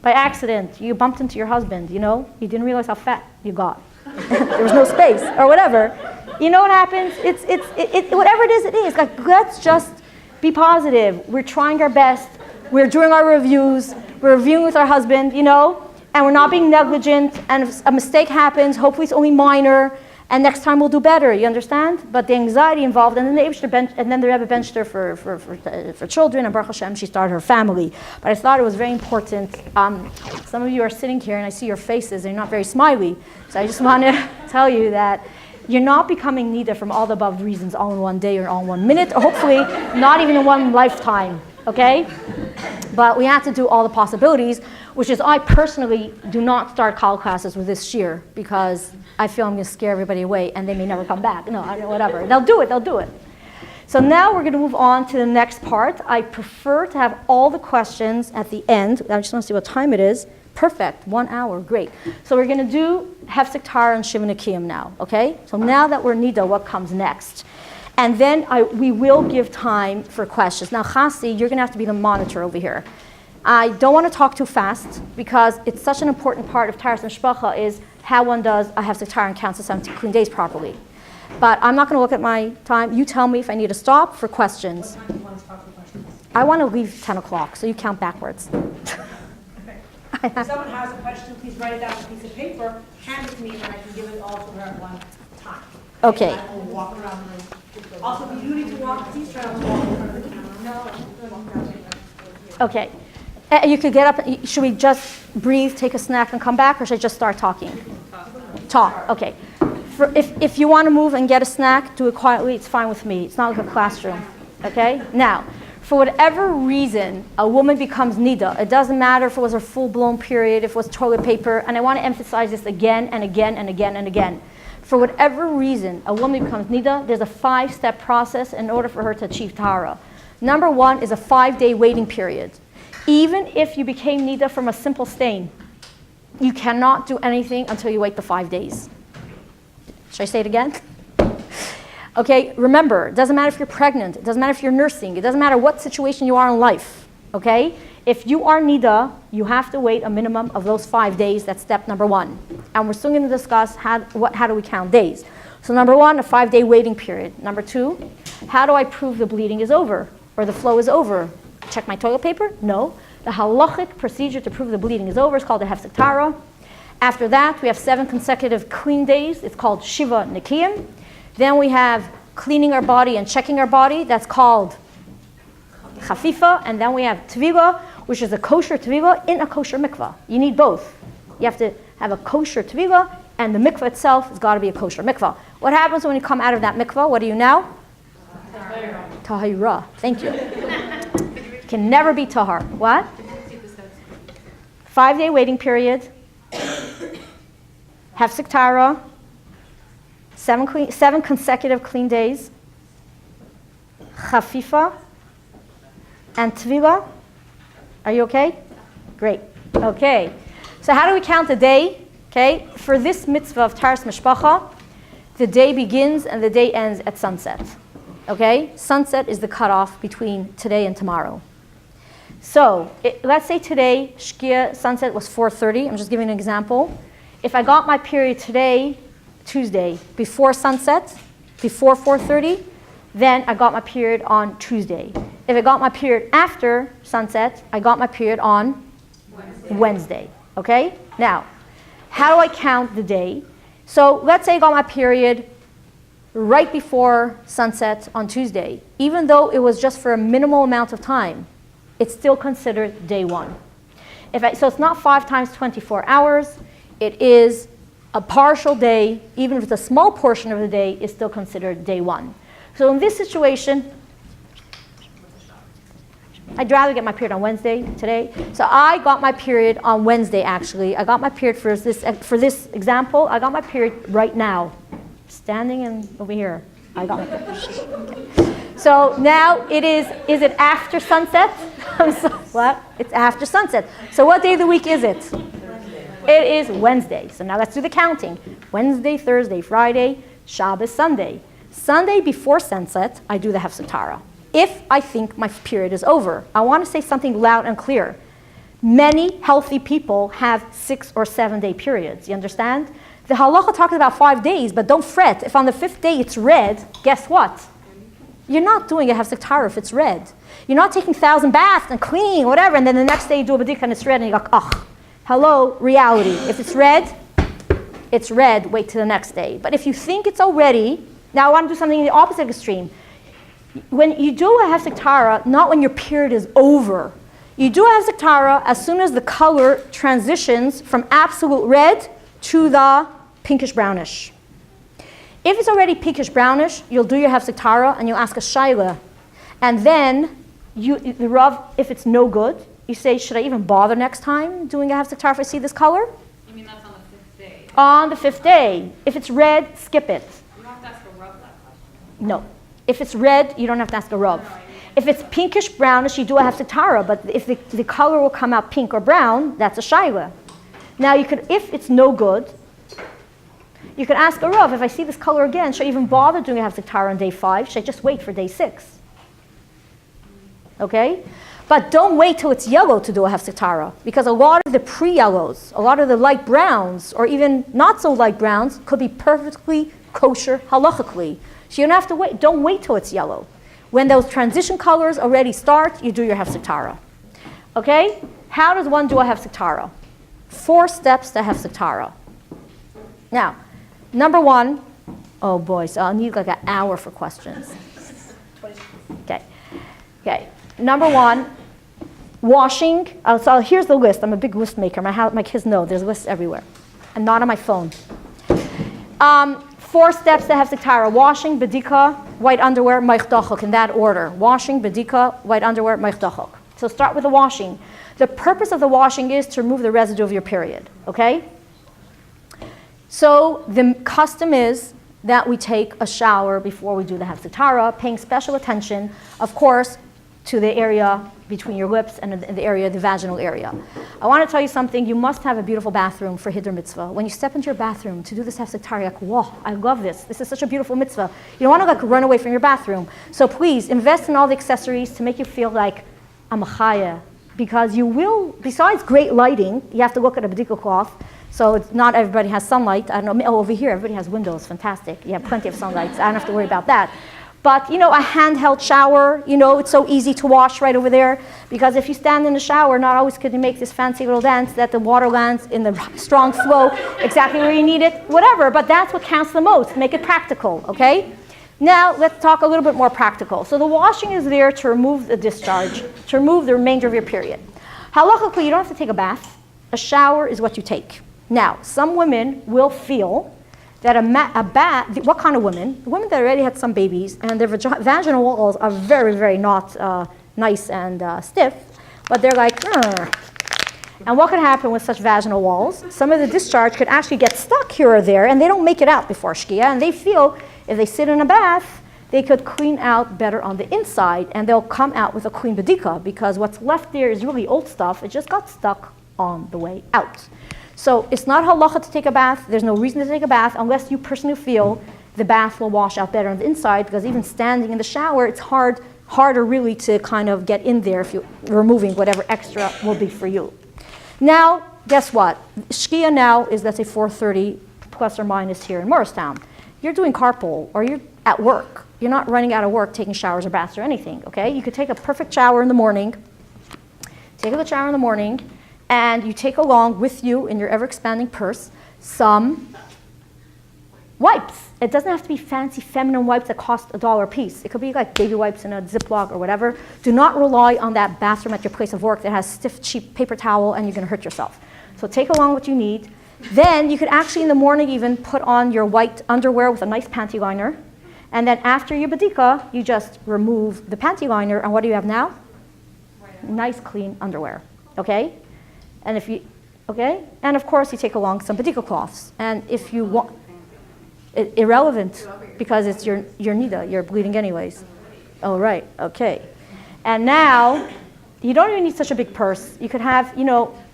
by accident you bumped into your husband, you didn't realize how fat you got. There was no space, or whatever. You know what happens? It's whatever it is. Like, let's just be positive. We're trying our best. We're doing our reviews. We're reviewing with our husband, and we're not being negligent. And if a mistake happens, hopefully it's only minor, and next time we'll do better. You understand? But the anxiety involved, and then the Rebbe benched her for children, and Baruch Hashem, she started her family. But I thought it was very important. Some of you are sitting here, and I see your faces, and you're not very smiley. So I just want to tell you that you're not becoming Nida from all the above reasons all in one day or all in 1 minute, or hopefully not even in one lifetime, okay? But we have to do all the possibilities, which is I personally do not start college classes with this shear because I feel I'm going to scare everybody away and they may never come back. No, whatever. They'll do it. So now we're going to move on to the next part. I prefer to have all the questions at the end. I just want to see what time it is. Perfect, 1 hour, great. So we're going to do Hefsek Tahara and Shiva Nekiyim now, okay? So now that we're Nida, what comes next? And then we will give time for questions. Now, Chasi, you're going to have to be the monitor over here. I don't want to talk too fast because it's such an important part of Taharas Mishpacha is how one does a hefsek tahara and counts the 70 clean days properly. But I'm not going to look at my time. You tell me if I need to stop for questions.
What time do you want to start for questions?
I want to leave 10 o'clock, so you count backwards.
Okay. If someone has a question, please write it down on a piece of paper, hand it to me, and I can give it all to her at one time.
Okay.
And I will walk around the room. Also, if you need to walk, please try not to walk in front of the camera. No, walk around the room.
Okay. You could get up. Should we just breathe, take a snack, and come back, or should I just start talking? Talk. Okay. If you want to move and get a snack, do it quietly. It's fine with me. It's not like a classroom. Okay? Now, for whatever reason, a woman becomes Nida. It doesn't matter if it was a full-blown period, if it was toilet paper, and I want to emphasize this again and again and again and again. For whatever reason, a woman becomes Nida, there's a 5-step process in order for her to achieve tahara. Number 1 is a 5-day waiting period. Even if you became Nida from a simple stain, you cannot do anything until you wait the 5 days. Should I say it again? Okay, remember, it doesn't matter if you're pregnant, it doesn't matter if you're nursing, it doesn't matter what situation you are in life, okay? If you are Nida, you have to wait a minimum of those 5 days. That's step number 1. And we're soon going to discuss how do we count days. So number 1, a 5-day waiting period. Number 2, how do I prove the bleeding is over or the flow is over? Check my toilet paper? No. The halachic procedure to prove the bleeding is over is called the hefsek tahara. After that, we have 7 consecutive clean days. It's called shiva nikiyim. Then we have cleaning our body and checking our body. That's called chafifa. And then we have tvila, which is a kosher tvila in a kosher mikvah. You need both. You have to have a kosher tvila, and the mikvah itself has got to be a kosher mikvah. What happens when you come out of that mikvah? What are you now? Tahara. Thank you. Can never be tahar. What? 5-day waiting period. Hefsek tahara. 7 consecutive clean days. Chafifa. And tvila. Are you okay? Great. Okay. So how do we count the day? Okay. For this mitzvah of Taharas Mishpacha, the day begins and the day ends at sunset. Okay? Sunset is the cutoff between today and tomorrow. So let's say today, Shkia sunset was 4:30. I'm just giving an example. If I got my period today, Tuesday, before sunset, before 4:30, then I got my period on Tuesday. If I got my period after sunset, I got my period on Wednesday. Okay? Now, how do I count the day? So let's say I got my period right before sunset on Tuesday. Even though it was just for a minimal amount of time, it's still considered day 1. So it's not 5 times 24 hours. It is a partial day. Even if it's a small portion of the day, is still considered day 1. So in this situation, I'd rather get my period on Wednesday today. So I got my period on Wednesday, actually. I got my period for this example. I got my period right now. Standing and over here. I got my period. Okay. So now is it after sunset? What? It's after sunset. So what day of the week is it? It is Wednesday. So now let's do the counting. Wednesday, Thursday, Friday, Shabbos, Sunday. Sunday before sunset, I do the hefsek tahara. If I think my period is over, I want to say something loud and clear. Many healthy people have 6 or 7 day periods. You understand? The halacha talks about 5 days, but don't fret. If on the 5th day it's red, guess what? You're not doing a hefsek tahara if it's red. You're not taking 1,000 baths and cleaning, whatever, and then the next day you do a bedikah and it's red, and you go, ugh. Hello, reality. If it's red, wait till the next day. But if you think it's already, now I want to do something in the opposite extreme. When you do a hefsek tahara, not when your period is over. You do a hefsek tahara as soon as the color transitions from absolute red to the pinkish brownish. If it's already pinkish brownish, you'll do your hefsek tahara and you'll ask a shaila. And then the Rav, if it's no good, you say, should I even bother next time doing a hefsek tahara if I see this color?
You mean that's on the 5th day?
On the 5th day. If it's red, skip it.
You don't have to ask a Rav that question.
No. If it's red, you don't have to ask a Rav. If it's pinkish brownish, you do a hefsek tahara, but if the color will come out pink or brown, that's a shaila. Now you could, if it's no good, You could ask a Rav, if I see this color again, should I even bother doing a hefsek tahara on day 5? Should I just wait for day 6? Okay? But don't wait till it's yellow to do a hefsek tahara, because a lot of the pre-yellows, a lot of the light browns, or even not so light browns, could be perfectly kosher halachically. So you don't have to wait. Don't wait till it's yellow. When those transition colors already start, you do your hefsek tahara. Okay? How does one do a hefsek tahara? 4 steps to hefsek tahara. Now, number 1, oh boy, so I'll need like an hour for questions. Okay. Number 1, washing. So here's the list. I'm a big list maker. My kids know there's lists everywhere. And not on my phone. 4 steps to hefsek tahara. Washing, bedikah, white underwear, meichtachok, in that order. Washing, bedikah, white underwear, meichtachok. So start with the washing. The purpose of the washing is to remove the residue of your period, okay? So the custom is that we take a shower before we do the hefsek tahara, paying special attention, of course, to the area between your lips and the area, the vaginal area. I want to tell you something. You must have a beautiful bathroom for Hiddur mitzvah. When you step into your bathroom to do this hefsek tahara, you're like, whoa, I love this. This is such a beautiful mitzvah. You don't want to like run away from your bathroom. So please invest in all the accessories to make you feel like I'm a chaya, because you will, besides great lighting, you have to look at a bedikah cloth. So it's not everybody has sunlight. I don't know, over here everybody has windows, fantastic. You have plenty of sunlight, so I don't have to worry about that. But a handheld shower, it's so easy to wash right over there, because if you stand in the shower, not always can you make this fancy little dance that the water lands in the strong flow exactly where you need it, whatever, but that's what counts the most. Make it practical, okay? Now, let's talk a little bit more practical. So the washing is there to remove the discharge, to remove the remainder of your period. Halachically, you don't have to take a bath. A shower is what you take. Now, some women will feel that a bath, what kind of women? Women that already had some babies and their vaginal walls are very, very not nice and stiff, but they're like, Rrr. And what could happen with such vaginal walls? Some of the discharge could actually get stuck here or there, and they don't make it out before Shkia, and they feel if they sit in a bath, they could clean out better on the inside, and they'll come out with a clean bedikah, because what's left there is really old stuff. It just got stuck on the way out. So it's not halacha to take a bath. There's no reason to take a bath unless you personally feel the bath will wash out better on the inside, because even standing in the shower, it's harder really to kind of get in there if you're removing whatever extra will be for you. Now, guess what? Shkia now is, let's say, 4:30 plus or minus here in Morristown. You're doing carpool, or you're at work. You're not running out of work taking showers or baths or anything, okay? You could take a perfect shower in the morning, and you take along with you in your ever-expanding purse some wipes. It doesn't have to be fancy feminine wipes that cost $1 a piece. It could be like baby wipes in a Ziploc or whatever. Do not rely on that bathroom at your place of work that has stiff, cheap paper towel, and you're going to hurt yourself. So take along what you need. Then you could actually in the morning even put on your white underwear with a nice panty liner. And then after your bedikah, you just remove the panty liner, and what do you have now? Nice clean underwear, okay? And and of course you take along some bedikah cloths. And if you want, irrelevant, because it's your Nida, you're bleeding anyways. Oh, right, okay. And now, you don't even need such a big purse. You could have,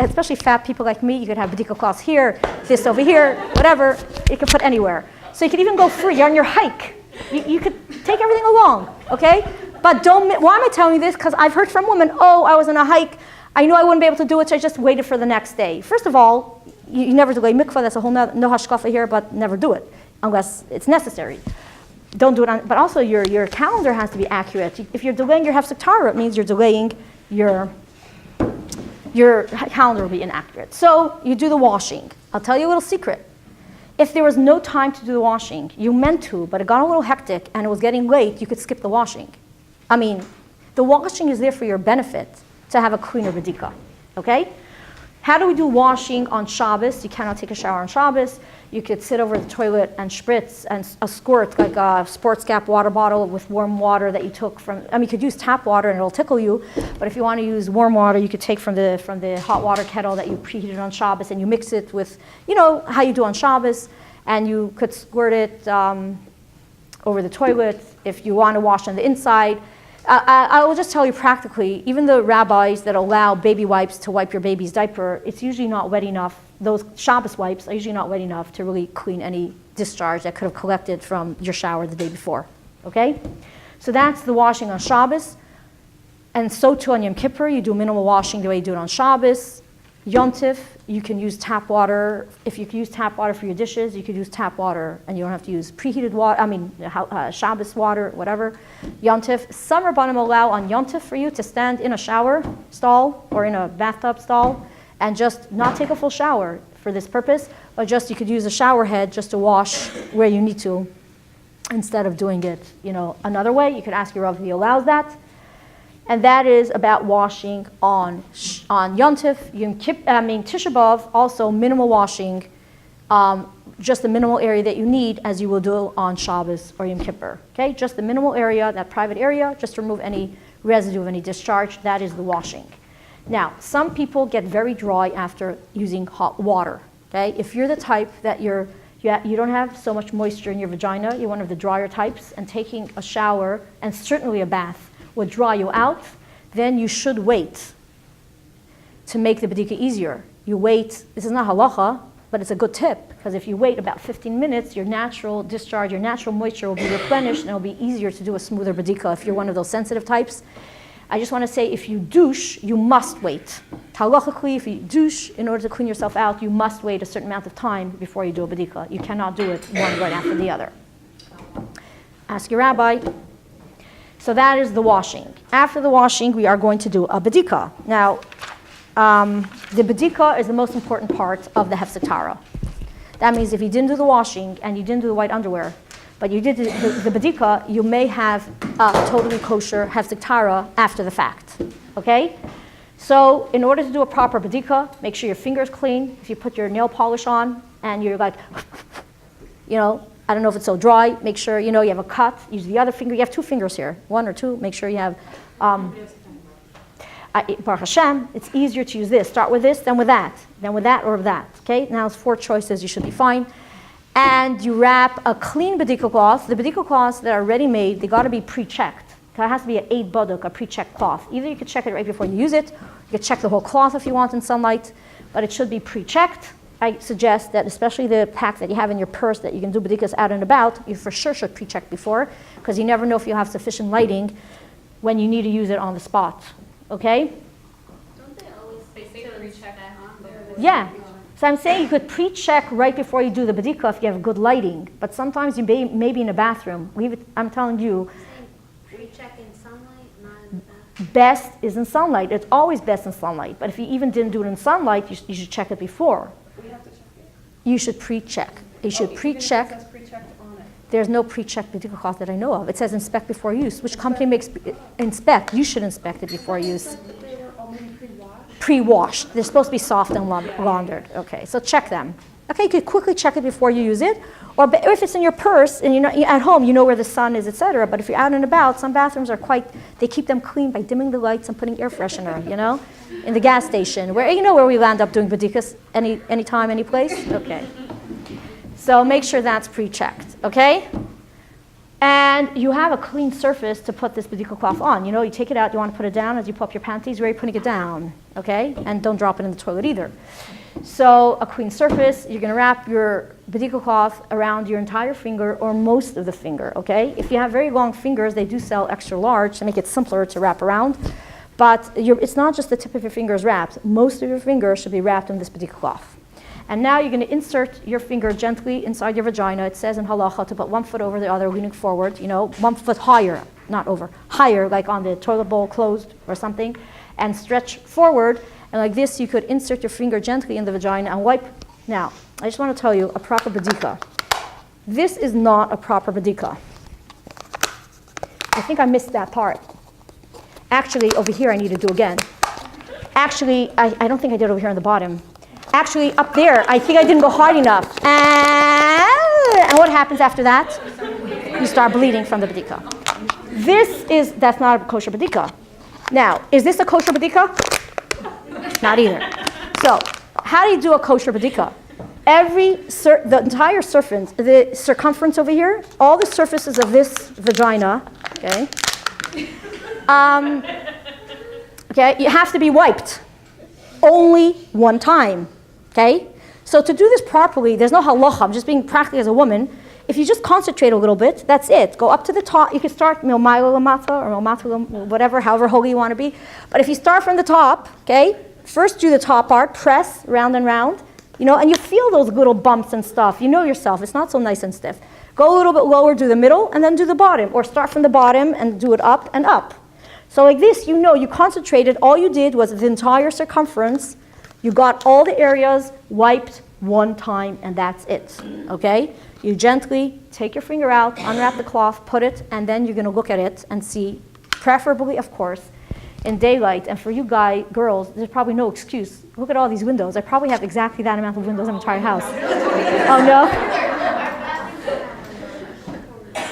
especially fat people like me, you could have bedikah cloths here, this over here, whatever. You could put anywhere. So you could even go free. You're on your hike. You could take everything along, okay? But why am I telling you this? Because I've heard from women, I was on a hike. I knew I wouldn't be able to do it, so I just waited for the next day. First of all, you never delay mikvah. That's a whole no hashkafa here, but never do it unless it's necessary. Don't do it but also your calendar has to be accurate. If you're delaying your hefsek tahara, it means you're delaying your calendar will be inaccurate. So you do the washing. I'll tell you a little secret. If there was no time to do the washing, you meant to, but it got a little hectic and it was getting late, you could skip the washing. I mean, the washing is there for your benefit, to have a cleaner bedikah, okay? How do we do washing on Shabbos? You cannot take a shower on Shabbos. You could sit over the toilet and spritz and a squirt, like a sports cap water bottle with warm water that you took from, you could use tap water and it'll tickle you, but if you want to use warm water, you could take from the hot water kettle that you preheated on Shabbos, and you mix it with, how you do on Shabbos, and you could squirt it over the toilet if you want to wash on the inside. I will just tell you practically, even the rabbis that allow baby wipes to wipe your baby's diaper, it's usually not wet enough. Those Shabbos wipes are usually not wet enough to really clean any discharge that could have collected from your shower the day before, okay? So that's the washing on Shabbos. And so too on Yom Kippur, you do minimal washing the way you do it on Shabbos. Yom Tif, you can use tap water. If you can use tap water for your dishes, you could use tap water, and you don't have to use preheated water, Shabbos water, whatever. Yom Tif, some Rabbanim allow on Yom Tif for you to stand in a shower stall or in a bathtub stall and just not take a full shower for this purpose, but just you could use a shower head just to wash where you need to instead of doing it, another way. You could ask your Rav if he allows that. And that is about washing on Yom Tif, Tisha B'Av, also minimal washing, just the minimal area that you need as you will do on Shabbos or Yom Kippur. Okay, just the minimal area, that private area, just to remove any residue of any discharge, that is the washing. Now, some people get very dry after using hot water. Okay, if you're the type that you don't have so much moisture in your vagina, you're one of the drier types, and taking a shower, and certainly a bath, would dry you out, then you should wait to make the bedikah easier. You wait, this is not halacha, but it's a good tip, because if you wait about 15 minutes, your natural discharge, your natural moisture will be replenished, and it'll be easier to do a smoother bedikah if you're one of those sensitive types. I just want to say, if you douche, you must wait. Halachically, if you douche, in order to clean yourself out, you must wait a certain amount of time before you do a bedikah. You cannot do it one right after the other. Ask your rabbi. So that is the washing. After the washing, we are going to do a bedikah. Now, the bedikah is the most important part of the hefsek tahara. That means if you didn't do the washing and you didn't do the white underwear, but you did the bedikah, you may have a totally kosher hefsek tahara after the fact. Okay? So in order to do a proper bedikah, make sure your finger's clean. If you put your nail polish on and you're like, I don't know if it's so dry, make sure, you have a cut, use the other finger. You have two fingers here, one or two, make sure you have, Baruch Hashem, it's easier to use this. Start with this, then with that, or with that, okay? Now it's 4 choices, you should be fine. And you wrap a clean bedikah cloth. The bedikah cloths that are ready-made, they gotta be pre-checked. It has to be an 8 baduk, a pre-checked cloth. Either you could check it right before you use it, you could check the whole cloth if you want in sunlight, but it should be pre-checked. I suggest that especially the pack that you have in your purse that you can do bedikahs out and about, you for sure should pre-check before, because you never know if you'll have sufficient lighting when you need to use it on the spot. Okay?
Don't they always say to pre-check that on there?
Yeah. So I'm saying you could pre-check right before you do the bedikah if you have good lighting, but sometimes you may be in a bathroom. I'm telling you,
pre-check in sunlight, not in the bathroom.
Best is in sunlight. It's always best in sunlight, but if you even didn't do it in sunlight, you should check it before. You should pre-check. You should pre-check. There's no pre-checked bedikah cloth that I know of. It says inspect before use. Which company makes inspect? You should inspect it before use.
They were already pre-washed?
Pre-washed. They're supposed to be soft and laundered. Okay, so check them. Okay, you could quickly check it before you use it. Or if it's in your purse and you're at home, you know where the sun is, etc. But if you're out and about, some bathrooms are they keep them clean by dimming the lights and putting air freshener, in the gas station, where we land up doing bedikahs, anytime, any place? Okay. So make sure that's pre-checked, okay? And you have a clean surface to put this bedikah cloth on. You take it out, you want to put it down, as you pull up your panties, where are you putting it down, okay? And don't drop it in the toilet either. So a clean surface, you're going to wrap your bedikah cloth around your entire finger or most of the finger, okay? If you have very long fingers, they do sell extra large to make it simpler to wrap around. But it's not just the tip of your fingers wrapped. Most of your fingers should be wrapped in this bedikah cloth. And now you're going to insert your finger gently inside your vagina. It says in halacha to put 1 foot over the other, leaning forward, 1 foot higher, not over, higher, like on the toilet bowl closed or something, and stretch forward. And like this, you could insert your finger gently in the vagina and wipe. Now, I just want to tell you a proper bedikah. This is not a proper bedikah. I think I missed that part. Actually, over here I need to do again. Actually, I don't think I did over here on the bottom. Actually, up there, I think I didn't go hard enough. And what happens after that? You start bleeding from the bedikah. That's not a kosher bedikah. Now, is this a kosher bedikah? Not either. So, how do you do a kosher bedikah? The entire surface, the circumference over here, all the surfaces of this vagina, okay, you have to be wiped only 1 time, okay? So to do this properly, there's no halacha. I'm just being practical as a woman. If you just concentrate a little bit, that's it. Go up to the top. You can start milmaila lamata or milmata whatever, however holy you want to be. But if you start from the top, okay, first do the top part, press round and round, and you feel those little bumps and stuff. You know yourself. It's not so nice and stiff. Go a little bit lower, do the middle, and then do the bottom. Or start from the bottom and do it up and up. So like this, you concentrated. All you did was the entire circumference. You got all the areas wiped one time, and that's it, okay? You gently take your finger out, unwrap the cloth, put it, and then you're going to look at it and see, preferably, of course, in daylight. And for you girls, there's probably no excuse. Look at all these windows. I probably have exactly that amount of windows in my entire house. Oh, no?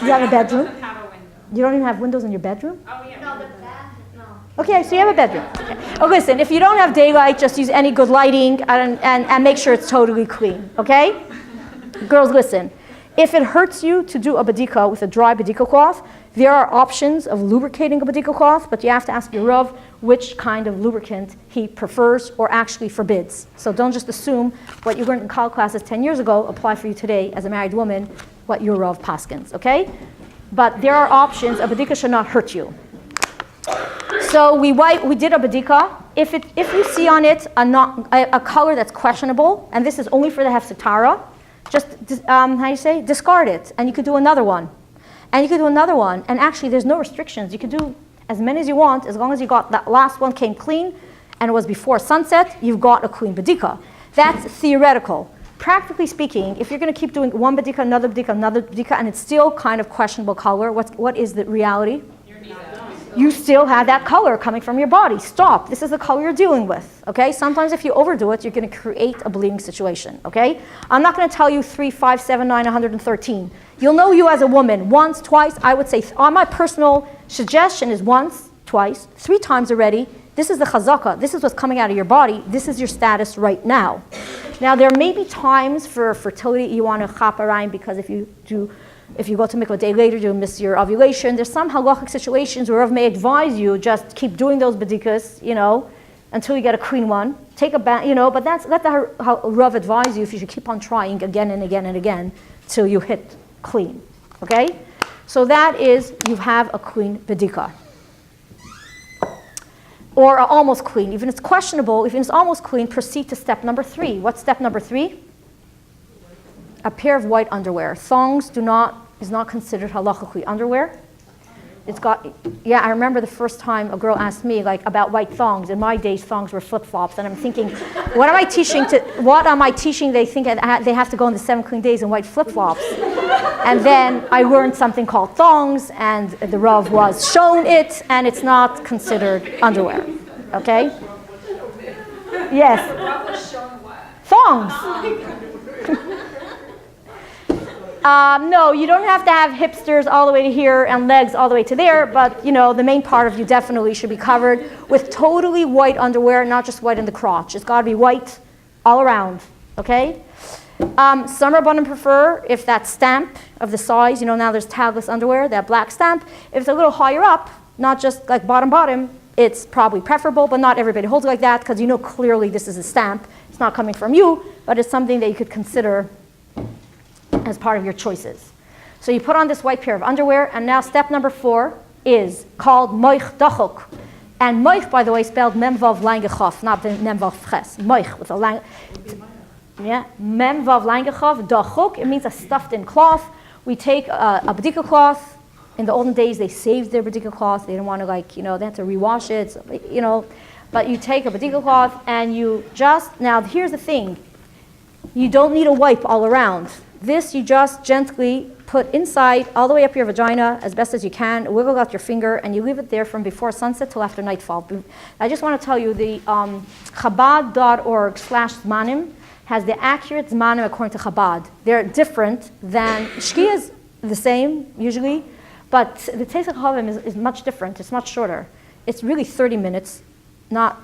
You have a bedroom? You don't even have windows in your bedroom?
Oh, yeah.
No, the bath, no.
Okay, so you have a bedroom. Okay. Oh, listen, if you don't have daylight, just use any good lighting and make sure it's totally clean, okay? Girls, listen. If it hurts you to do a bedikah with a dry bedikah cloth, there are options of lubricating a bedikah cloth, but you have to ask your Rav which kind of lubricant he prefers or actually forbids. So don't just assume what you learned in college classes 10 years ago apply for you today as a married woman, what your Rav paskins, okay? But there are options. A bedikah should not hurt you. So we did a bedikah. If you see on it a color that's questionable, and this is only for the tahara, just discard it, and you could do another one, and you could do another one. And actually, there's no restrictions. You could do as many as you want, as long as you got that last one came clean, and it was before sunset. You've got a clean bedikah. That's theoretical. Practically speaking, if you're going to keep doing one bedikah, another bedikah, and it's still kind of questionable color, what is the reality? You still have that color coming from your body. Stop. This is the color you're dealing with, okay? Sometimes if you overdo it, you're going to create a bleeding situation, okay? I'm not going to tell you 3, 5, 7, 9, 113. You'll know you as a woman once, twice. I would say my personal suggestion is once, twice, 3 times already. This is the chazaka. This is what's coming out of your body. This is your status right now. Now, there may be times for fertility you want to chaparayim, because if you go to mikvah a day later, you'll miss your ovulation. There's some halachic situations where Rav may advise you just keep doing those bedikas, until you get a clean one. Take a bath, but let the Rav advise you if you should keep on trying again and again and again till you hit clean, okay? So that is, you have a clean bedikah. Or almost clean. Even if it's questionable, if it's almost clean, proceed to step number 3. What's step number 3? A pair of white underwear. Thongs is not considered halachically underwear. I remember the first time a girl asked me about white thongs. In my days, thongs were flip-flops, and I'm thinking, what am I teaching? They think they have to go on the 7 clean days in white flip-flops. And then I learned something called thongs, and the Rav was shown it, and it's not considered underwear. Okay? Yes. Thongs. No, you don't have to have hipsters all the way to here and legs all the way to there, but the main part of you definitely should be covered with totally white underwear, not just white in the crotch. It's got to be white all around, okay? Some Rabbanim prefer if that stamp of the size, now there's tagless underwear, that black stamp, if it's a little higher up, not just like bottom, it's probably preferable, but not everybody holds it like that, because clearly this is a stamp. It's not coming from you, but it's something that you could consider as part of your choices. So you put on this white pair of underwear, and now step number 4 is called moich dachok. And moich, by the way, spelled memvav langechof, not memvav ches. Moich with a lang. Yeah, memvav langechof, dachok. It means a stuffed-in cloth. We take a bedikah cloth. In the olden days, they saved their bedikah cloth. They didn't want to they had to rewash it. So, but you take a bedikah cloth and you now here's the thing. You don't need a wipe all around. This you just gently put inside, all the way up your vagina as best as you can, wiggle out your finger, and you leave it there from before sunset till after nightfall. I just want to tell you, the Chabad.org/Zmanim has the accurate Zmanim according to Chabad. They're different than, Shkia is the same usually, but the Teis HaChavim is much different. It's much shorter. It's really 30 minutes, not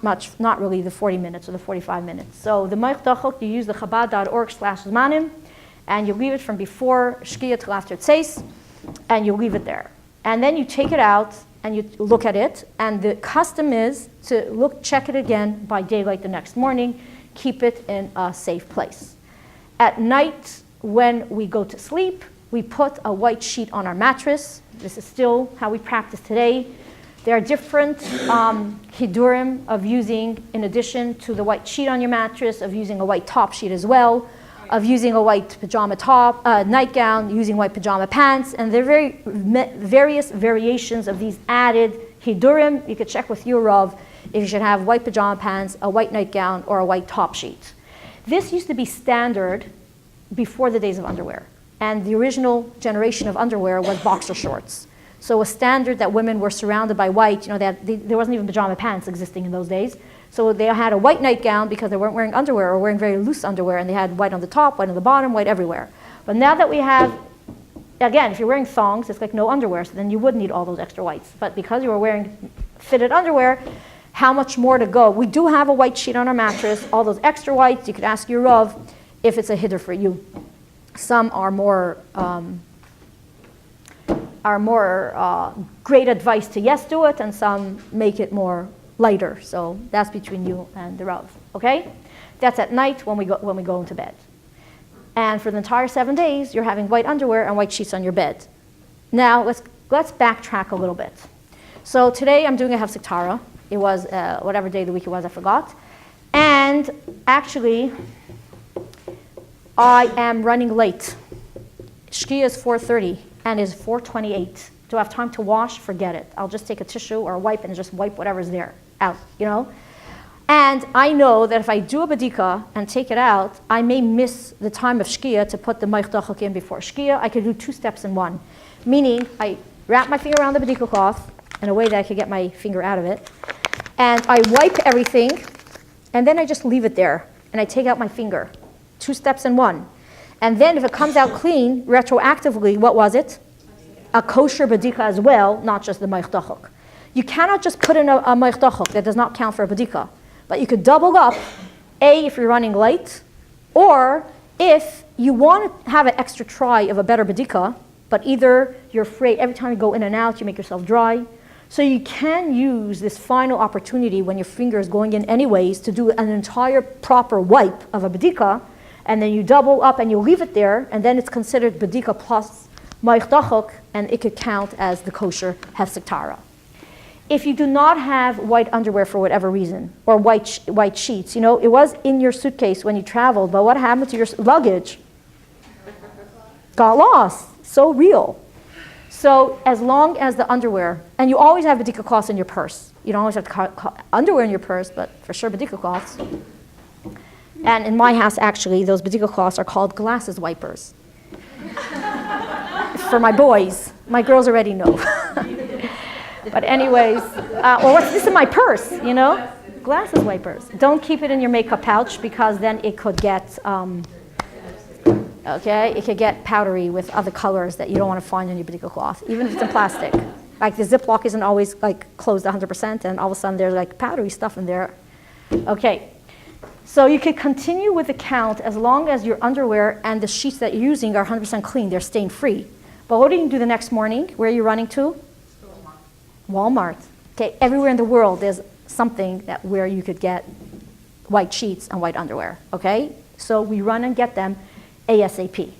really the 40 minutes or the 45 minutes. So the Moich Dachok, you use the Chabad.org/Zmanim, and you leave it from before Shkia till after Tzeis, and you leave it there. And then you take it out, and you look at it, and the custom is to check it again by daylight the next morning, keep it in a safe place. At night, when we go to sleep, we put a white sheet on our mattress. This is still how we practice today. There are different hidurim of using, in addition to the white sheet on your mattress, of using a white top sheet as well, of using a white pajama top, nightgown, using white pajama pants, and there are various variations of these added hidurim. You could check with your Rav if you should have white pajama pants, a white nightgown, or a white top sheet. This used to be standard before the days of underwear. And the original generation of underwear was boxer shorts. So a standard that women were surrounded by white, there wasn't even pajama pants existing in those days. So they had a white nightgown because they weren't wearing underwear or wearing very loose underwear, and they had white on the top, white on the bottom, white everywhere. But now that we have, again, if you're wearing thongs, it's like no underwear, so then you would need all those extra whites. But because you were wearing fitted underwear, how much more to go? We do have a white sheet on our mattress, all those extra whites, you could ask your Rav if it's a hidur for you. Some are more great advice to yes do it, and some make it more lighter. So that's between you and the Rav. Okay, that's at night when we go into bed. And for the entire 7 days, you're having white underwear and white sheets on your bed. Now let's backtrack a little bit. So today I'm doing a hefsek tahara. It was whatever day of the week it was, I forgot. And actually, I am running late. Shkia is 4:30 and is 4:28. Do I have time to wash? Forget it. I'll just take a tissue or a wipe and just wipe whatever's there out, And I know that if I do a bedikah and take it out, I may miss the time of Shkia to put the meichtachok in before Shkia. I could do 2 steps in one. Meaning, I wrap my finger around the bedikah cloth in a way that I could get my finger out of it. And I wipe everything, and then I just leave it there. And I take out my finger. 2 steps in one. And then if it comes out clean, retroactively, what was it? A kosher bedikah as well, not just the meichtachok. You cannot just put in a meichtachok. That does not count for a bedikah. But you could double up, A, if you're running late, or if you want to have an extra try of a better bedikah, but either you're afraid every time you go in and out, you make yourself dry. So you can use this final opportunity when your finger is going in anyways to do an entire proper wipe of a bedikah, and then you double up and you leave it there, and then it's considered bedikah plus meichtachok, and it could count as the kosher hefsek tahara. If you do not have white underwear for whatever reason, or white sheets, it was in your suitcase when you traveled, but what happened to your luggage? Got lost. So real. So as long as the underwear, and you always have bedikah cloths in your purse. You don't always have underwear in your purse, but for sure bedikah cloths. And in my house, actually, those bedikah cloths are called glasses wipers. For my boys. My girls already know. But anyways, what's this in my purse, Glasses wipers. Don't keep it in your makeup pouch because then it could get, it could get powdery with other colors that you don't want to find in your bedikah cloth, even if it's in plastic. Like the Ziploc isn't always closed 100%, and all of a sudden there's powdery stuff in there. Okay, so you could continue with the count as long as your underwear and the sheets that you're using are 100% clean, they're stain free. But what do you do the next morning? Where are you running to? Walmart. Okay, everywhere in the world there's something where you could get white sheets and white underwear. Okay, so we run and get them ASAP.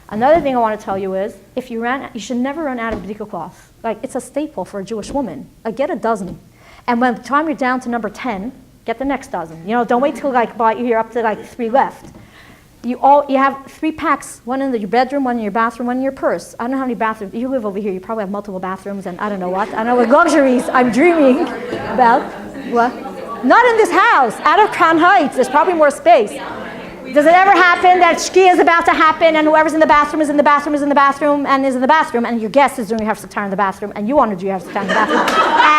Another thing I want to tell you is, you should never run out of bedikah cloth. It's a staple for a Jewish woman. Get a dozen, and by the time you're down to number 10, get the next dozen. Don't wait till you're up to 3 left. You have 3 packs, one in your bedroom, one in your bathroom, one in your purse. I don't know how many bathrooms. You live over here, you probably have multiple bathrooms, and I don't know what. I don't know what luxuries I'm dreaming about. What? Not in this house. Out of Crown Heights, there's probably more space. Does it ever happen that shkia is about to happen, and whoever's in the bathroom is in the bathroom is in the bathroom and is in the bathroom, and your guest is doing your hefsek tahara in the bathroom, and you want to do your hefsek tahara in the bathroom,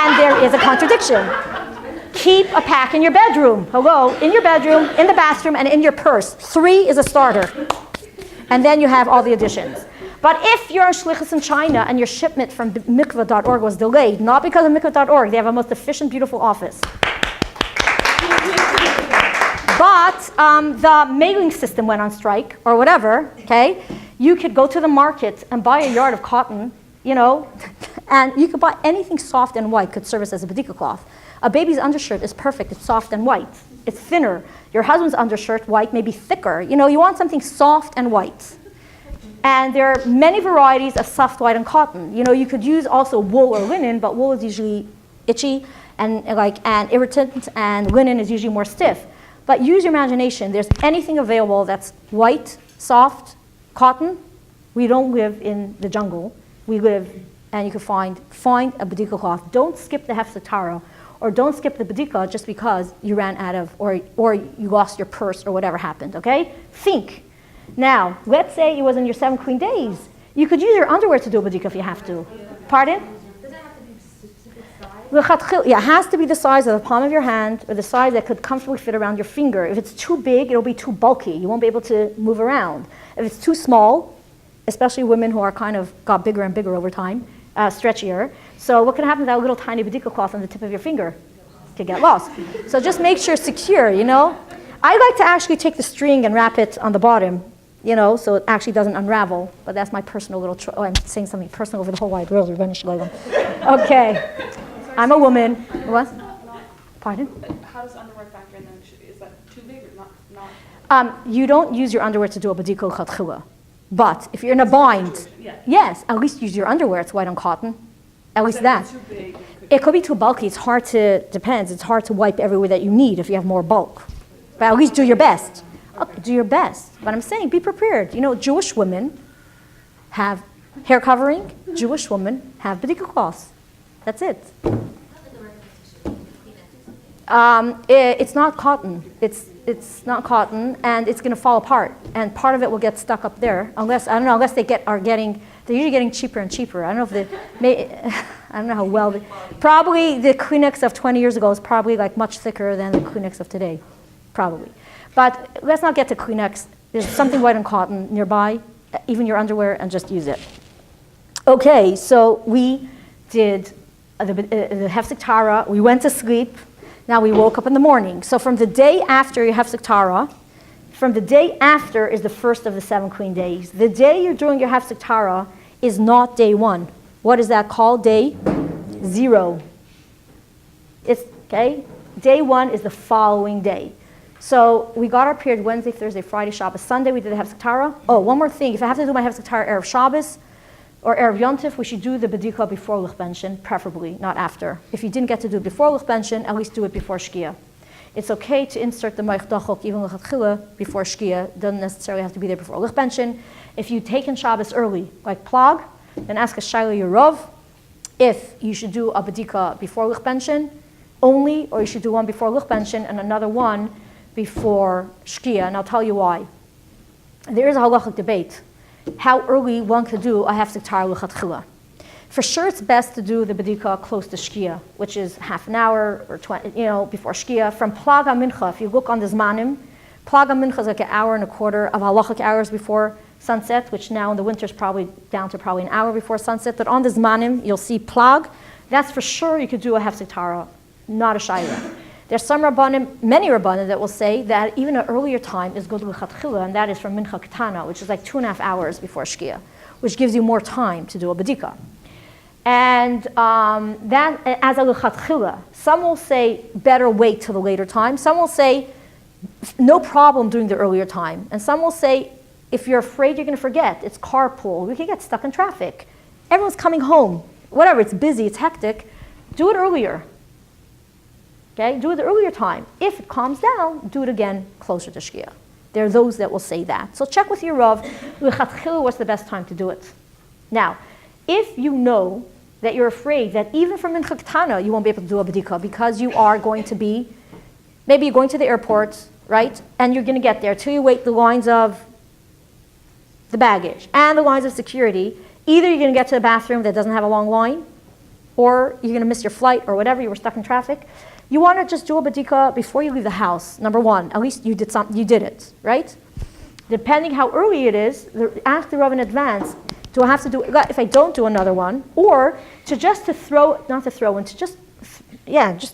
and there is a contradiction. Keep a pack in your bedroom. Hello, in your bedroom, in the bathroom, and in your purse. 3 is a starter. And then you have all the additions. But if you're in Shlichus in China and your shipment from mikvah.org was delayed, not because of mikvah.org, they have a most efficient, beautiful office. But the mailing system went on strike, or whatever, okay? You could go to the market and buy a yard of cotton, and you could buy anything soft and white could serve as a bedikah cloth. A baby's undershirt is perfect. It's soft and white. It's thinner. Your husband's undershirt, white, may be thicker. You know, you want something soft and white. And there are many varieties of soft white and cotton. You know, you could use also wool or linen, but wool is usually itchy and irritant, and linen is usually more stiff. But use your imagination. There's anything available that's white, soft, cotton. We don't live in the jungle. We live, and you can find a bedikah cloth. Don't skip the tahara, or don't skip the bedikah just because you ran out of, or you lost your purse, or whatever happened, okay? Think. Now, let's say it was in your 7 clean days. You could use your underwear to do a bedikah if you have to. Pardon?
Does it have to be specific size?
Yeah, it has to be the size of the palm of your hand, or the size that could comfortably fit around your finger. If it's too big, it'll be too bulky. You won't be able to move around. If it's too small, especially women who are kind of got bigger and bigger over time, stretchier. So what can happen to that little tiny bedikah cloth on the tip of your finger? It could get lost. So just make sure it's secure, you know. I like to actually take the string and wrap it on the bottom, you know, so it actually doesn't unravel. But that's my personal little I'm saying something personal over the whole wide world. Okay. I'm a woman. What? Pardon?
How does underwear factor in then? Is that too big or not?
You don't use your underwear to do a bedikah l'chatchila. But if you're in a bind, yes, at least use your underwear. It's white on cotton. At least that.
Too big.
It could be too bulky. It's hard to, depends. It's hard to wipe everywhere that you need if you have more bulk. But at least do your best. Okay, do your best. But I'm saying be prepared. You know, Jewish women have hair covering. Jewish women have bedikah cloths. That's it. It's not cotton. It's not cotton, and it's going to fall apart. And part of it will get stuck up there, unless they're usually getting cheaper and cheaper. I don't know if I don't know how well. Probably the Kleenex of 20 years ago is probably like much thicker than the Kleenex of today, probably. But let's not get to Kleenex. There's something white and cotton nearby, even your underwear, and just use it. Okay, so we did the hefsek tahara. We went to sleep. Now we woke up in the morning. So from the day after you have hefsek tahara, from the day after is the first of the 7 clean days. The day you're doing your hefsek tahara is not day 1. What is that called? Day 0. It's okay. Day 1 is the following day. So we got our period Wednesday, Thursday, Friday, Shabbos, Sunday. We did the hefsek tahara. Oh, one more thing. If I have to do my hefsek tahara Erev Shabbos or Erev Yontif, we should do the bedikah before Luchbenshin, preferably, not after. If you didn't get to do it before Luchbenshin, at least do it before Shkia. It's okay to insert the Moich Dachok even Lechatchila before Shkia. Doesn't necessarily have to be there before Luchbenshin. If you take in Shabbos early, like Plag, then ask a Shaila Yerov if you should do a bedikah before Luchbenshin only, or you should do one before Luchbenshin and another one before Shkia, and I'll tell you why. There is a halachic debate how early one could do a hefsek tahara l'chatchila. For sure, it's best to do the bedikah close to Shkia, which is half an hour or 20, before Shkia. From Plag HaMincha, if you look on the Zmanim, Plag HaMincha is like an hour and a quarter of halachic hours before sunset, which now in the winter is probably down to probably an hour before sunset. But on the Zmanim, you'll see Plag. That's for sure you could do a hefsek tahara, not a shayla. There's some Rabbanim, many Rabbanim, that will say that even an earlier time is good l'chatchila, and that is from Mincha Ketana, which is like 2.5 hours before Shkia, which gives you more time to do a bedikah. And that as a l'chatchila, some will say better wait till the later time. Some will say no problem doing the earlier time. And some will say if you're afraid you're going to forget, it's carpool, we can get stuck in traffic. Everyone's coming home, whatever, it's busy, it's hectic, do it earlier. Okay, do it the earlier time. If it calms down, do it again closer to Shkia. There are those that will say that. So check with your Rav, l'chatchila, what's the best time to do it. Now, if you know that you're afraid that even from Mincha Ketana you won't be able to do a bedikah because you are going to be, maybe you're going to the airport, right? And you're going to get there till you wait the lines of the baggage and the lines of security. Either you're going to get to the bathroom that doesn't have a long line, or you're going to miss your flight or whatever, you were stuck in traffic. You want to just do a bedikah before you leave the house, number 1. At least you did it, right? Depending how early it is, ask the Rav in advance, do I have to do it if I don't do another one? Or to just to throw, not to throw in, to just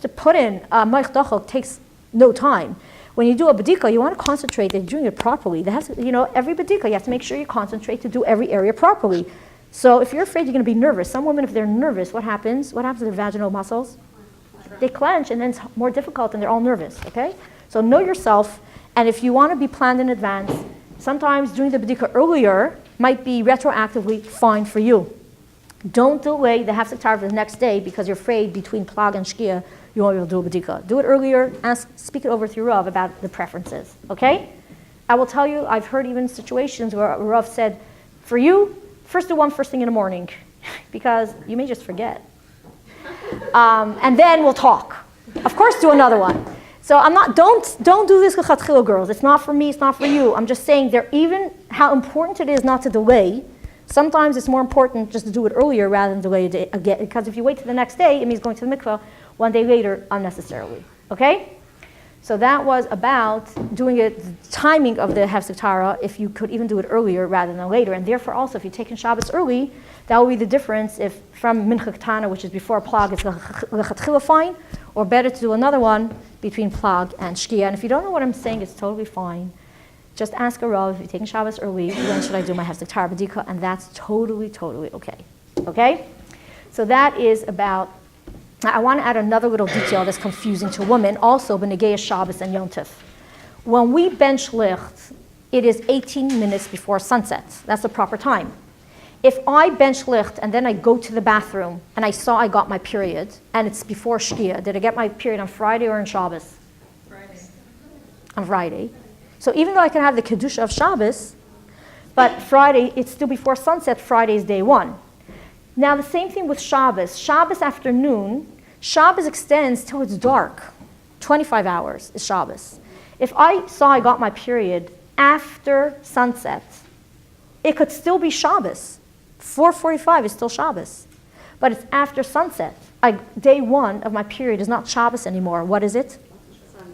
to put in Moich Dachok takes no time. When you do a bedikah, you want to concentrate that you're doing it properly. Every bedikah, you have to make sure you concentrate to do every area properly. So if you're afraid you're going to be nervous, some women, if they're nervous, what happens? What happens to their vaginal muscles? They clench, and then it's more difficult, and they're all nervous, okay? So know yourself, And if you want to be planned in advance, sometimes doing the bedikah earlier might be retroactively fine for you. Don't delay the hefsek tahara for the next day because you're afraid between plag and shkia you won't be able to do a bedikah. Do it earlier, speak it over with your Rav about the preferences, okay? I will tell you, I've heard even situations where a Rav said, for you, first do one first thing in the morning because you may just forget. And then we'll talk. Of course, do another one. So don't do this lechatchila, girls. It's not for me, it's not for you. I'm just saying even how important it is not to delay. Sometimes it's more important just to do it earlier rather than delay it again. Because if you wait to the next day, it means going to the mikveh one day later unnecessarily. Okay? So that was about doing it, the timing of the hefsek tahara, if you could even do it earlier rather than later. And therefore also, if you take in Shabbos early, that will be the difference if from mincha ketana, which is before plag, it's lechatchila fine, or better to do another one between plag and shkia. And if you don't know what I'm saying, it's totally fine. Just ask a Rav, if you're taking Shabbos early, when should I do my hefsek tahara bedikah? And that's totally, totally okay. Okay? So that is about, I want to add another little detail that's confusing to women, also b'negei Shabbos and Yom Tov. When we bench licht, it is 18 minutes before sunset. That's the proper time. If I bench licht and then I go to the bathroom and I saw I got my period and it's before shkia, did I get my period on Friday or on Shabbos?
Friday.
On Friday. So even though I can have the kedusha of Shabbos, but Friday, it's still before sunset, Friday is day one. Now the same thing with Shabbos. Shabbos afternoon, Shabbos extends till it's dark. 25 hours is Shabbos. If I saw I got my period after sunset, it could still be Shabbos. 4:45 is still Shabbos. But it's after sunset. Day one of my period is not Shabbos anymore. What is it?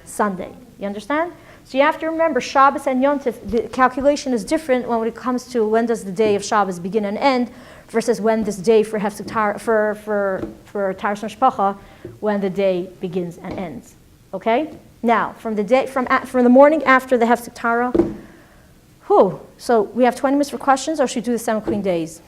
Sunday. You understand? So you have to remember Shabbos and Yom Tov, the calculation is different when it comes to when does the day of Shabbos begin and end versus when this day for hefsek tahara, for taharas mishpacha, when the day begins and ends. Okay? Now, from the morning after the hefsek tahara, so we have 20 minutes for questions, or should we do the 7 clean days?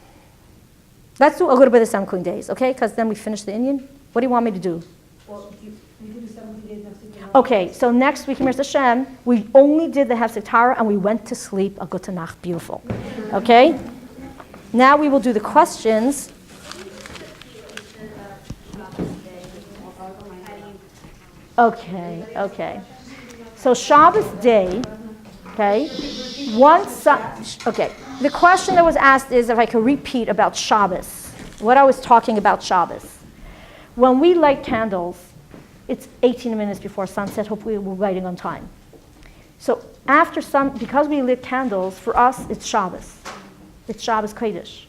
Let's do a little bit of 7 clean days, okay? Because then we finish the Indian. What do you want me to do?
Well, you do the 70 days next week.
Okay, so next week, Mr. Hashem, we only did the hefsek tahara and we went to sleep. A gute Nacht, beautiful. Okay? Now we will do the questions. Okay. So Shabbos day, okay, the question that was asked is if I could repeat about Shabbos, what I was talking about Shabbos. When we light candles, it's 18 minutes before sunset, hopefully we're lighting on time. So because we lit candles, for us it's Shabbos. It's Shabbos Kodesh.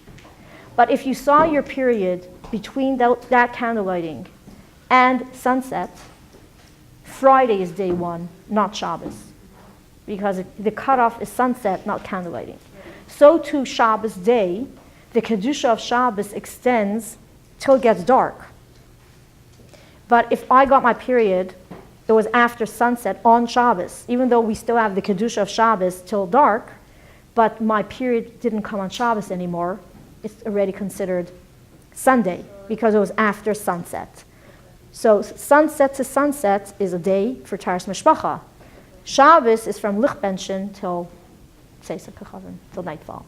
But if you saw your period between that candle lighting and sunset, Friday is day one, not Shabbos. Because the cutoff is sunset, not candle lighting. So too Shabbos day, the Kedusha of Shabbos extends till it gets dark. But if I got my period, it was after sunset on Shabbos, even though we still have the Kedusha of Shabbos till dark, but my period didn't come on Shabbos anymore, it's already considered Sunday because it was after sunset. So sunset to sunset is a day for taharas mishpacha. Shabbos is from lichtbenchen till nightfall.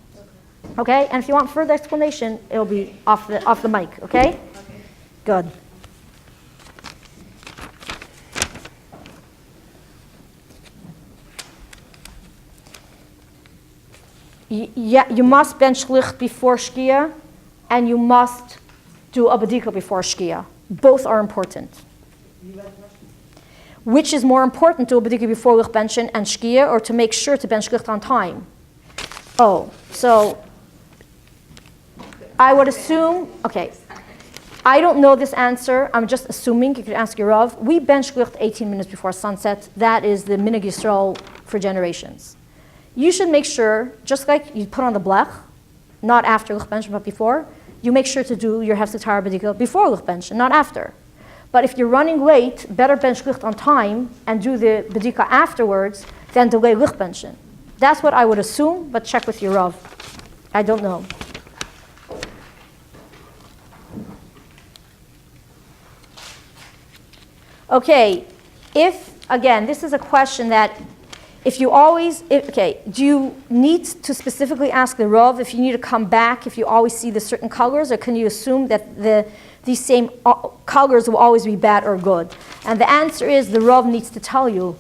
Okay, and if you want further explanation, it'll be off the mic. Okay, good. You must bench licht before shkia, and you must do a bedikah before shkia. Both are important. Which is more important, to a bedikah before licht benchen and shkia, or to make sure to bench licht on time? So I would assume, okay, I don't know this answer. I'm just assuming. You could ask your Rav. We bench licht 18 minutes before sunset. That is the minhag Yisrael for generations. You should make sure, just like you put on the blech, not after licht benchen, but before, you make sure to do your hefsek tahara bedikah before licht benchen, not after. But if you're running late, better bench licht on time and do the bedikah afterwards than delay licht benchen. That's what I would assume, but check with your Rav. I don't know. Okay, again, this is a question that If you always, okay, do you need to specifically ask the Rav if you need to come back if you always see the certain colors, or can you assume that these same colors will always be bad or good? And the answer is the Rav needs to tell you.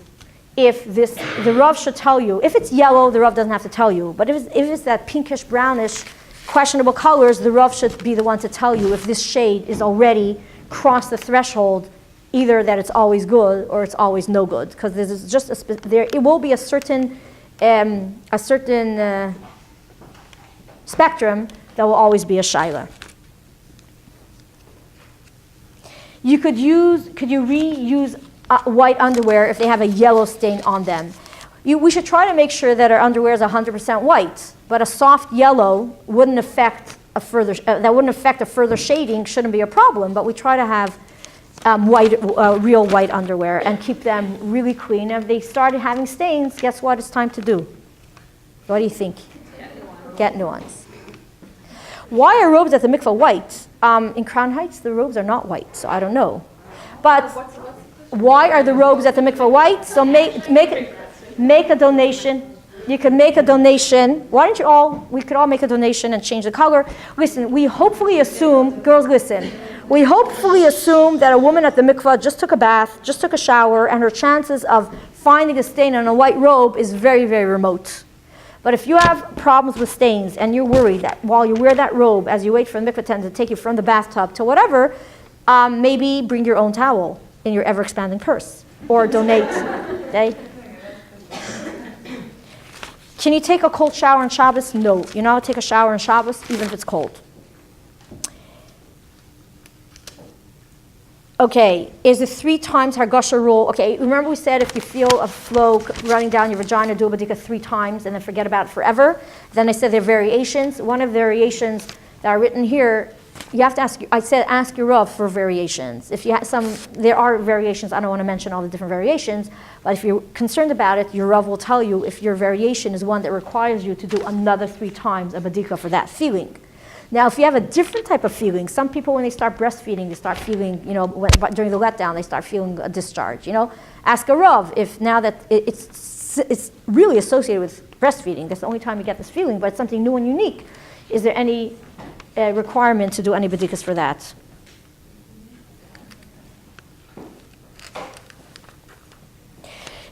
The Rav should tell you. If it's yellow, the Rav doesn't have to tell you. But if it's that pinkish, brownish, questionable colors, the Rav should be the one to tell you if this shade is already crossed the threshold, either that it's always good or it's always no good. Because there's just it will be a certain spectrum that will always be a shaila. Could you reuse white underwear if they have a yellow stain on them? We should try to make sure that our underwear is 100% white, but a soft yellow wouldn't affect a further shading. Shouldn't be a problem. But we try to have real white underwear and keep them really clean. And if they started having stains, guess what? It's time to do. What do you think? Get new ones. Why are robes at the mikvah white? In Crown Heights, the robes are not white, so I don't know. But why are the robes at the mikvah white? So make a donation. You can make a donation. Why don't you all? We could all make a donation and change the color. Listen, we hopefully assume, girls, listen. We hopefully assume that a woman at the mikvah just took a bath, just took a shower, and her chances of finding a stain on a white robe is very, very remote. But if you have problems with stains and you're worried that while you wear that robe, as you wait for the mikvah attendant to take you from the bathtub to whatever, maybe bring your own towel in your ever-expanding purse or donate. Okay? Can you take a cold shower on Shabbos? No. You're not allowed to take a shower on Shabbos, even if it's cold. Okay, is the 3 times Hargasha rule? Okay, remember we said if you feel a flow running down your vagina, do a bedikah 3 times and then forget about it forever. Then I said there are variations. One of the variations that are written here, you have to ask. I said ask your Rav for variations. If you have there are variations. I don't want to mention all the different variations, but if you're concerned about it, your Rav will tell you if your variation is one that requires you to do another 3 times a bedikah for that feeling. Now, if you have a different type of feeling, some people when they start breastfeeding, they start feeling, during the letdown, they start feeling a discharge. Ask a Rav if now that it's really associated with breastfeeding. That's the only time you get this feeling, but it's something new and unique. Is there any requirement to do any bedikahs for that?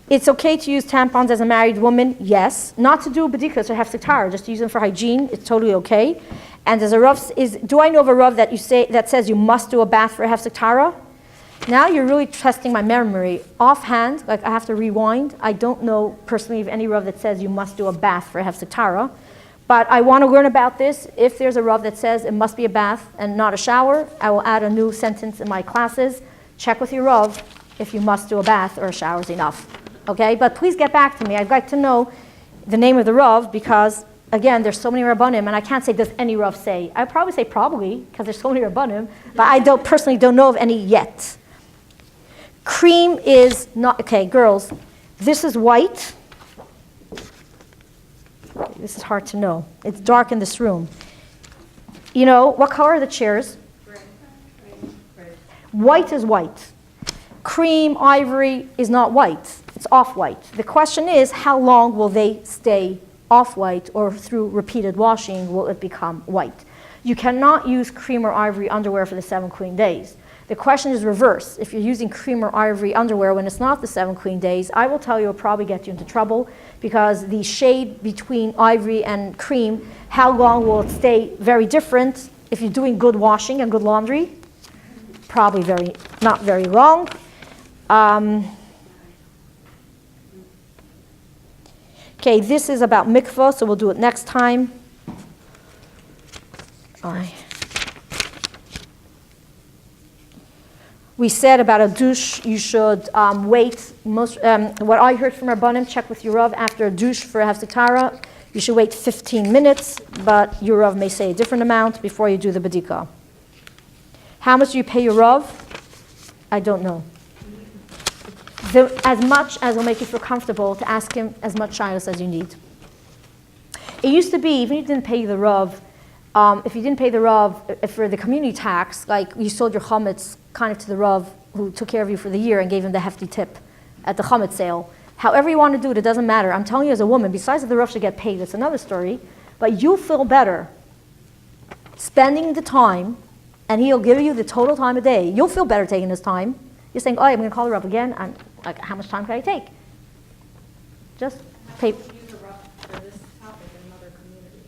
It's okay to use tampons as a married woman, yes. Not to do bedikahs or have tahara, just to use them for hygiene. It's totally okay. And as a Rav do I know of a Rav that says you must do a bath for a hefsek tahara? Now you're really testing my memory. Offhand, like I have to rewind. I don't know personally of any Rav that says you must do a bath for a hefsek tahara. But I want to learn about this. If there's a Rav that says it must be a bath and not a shower, I will add a new sentence in my classes. Check with your Rav if you must do a bath or a shower is enough. Okay, but please get back to me. I'd like to know the name of the Rav because, again, there's so many Rabbanim, and I can't say does any Rav say. I'd probably say probably because there's so many Rabbanim, but I personally don't know of any yet. Cream is not, okay, girls, this is white. This is hard to know. It's dark in this room. What color are the chairs? White is white. Cream, ivory is not white. It's off-white. The question is, how long will they stay off-white, or through repeated washing will it become white? You cannot use cream or ivory underwear for the 7 clean days. The question is reverse. If you're using cream or ivory underwear when it's not the 7 clean days, I will tell you it'll probably get you into trouble because the shade between ivory and cream, how long will it stay? Very different. If you're doing good washing and good laundry, probably not very long. Okay, this is about mikvah, so we'll do it next time. We said about a douche, you should wait. What I heard from Rabbanim, check with your Rav after a douche for a hefsek tahara. You should wait 15 minutes, but your Rav may say a different amount before you do the bedikah. How much do you pay your Rav? I don't know. As much as will make you feel comfortable to ask him as much shilas as you need. It used to be, even if you didn't pay the Rav, if you didn't pay the Rav for the community tax, like you sold your chametz kind of to the Rav who took care of you for the year and gave him the hefty tip at the chametz sale, However you want to do it, it doesn't matter. I'm telling you as a woman, besides that the Rav should get paid, it's another story, but you feel better spending the time, and he'll give you the total time a day. You'll feel better taking this time. You're saying, oh, I'm going to call the Rav again. I'm like, how much time can I take? Just pay.
Use the Rav for this topic in another community.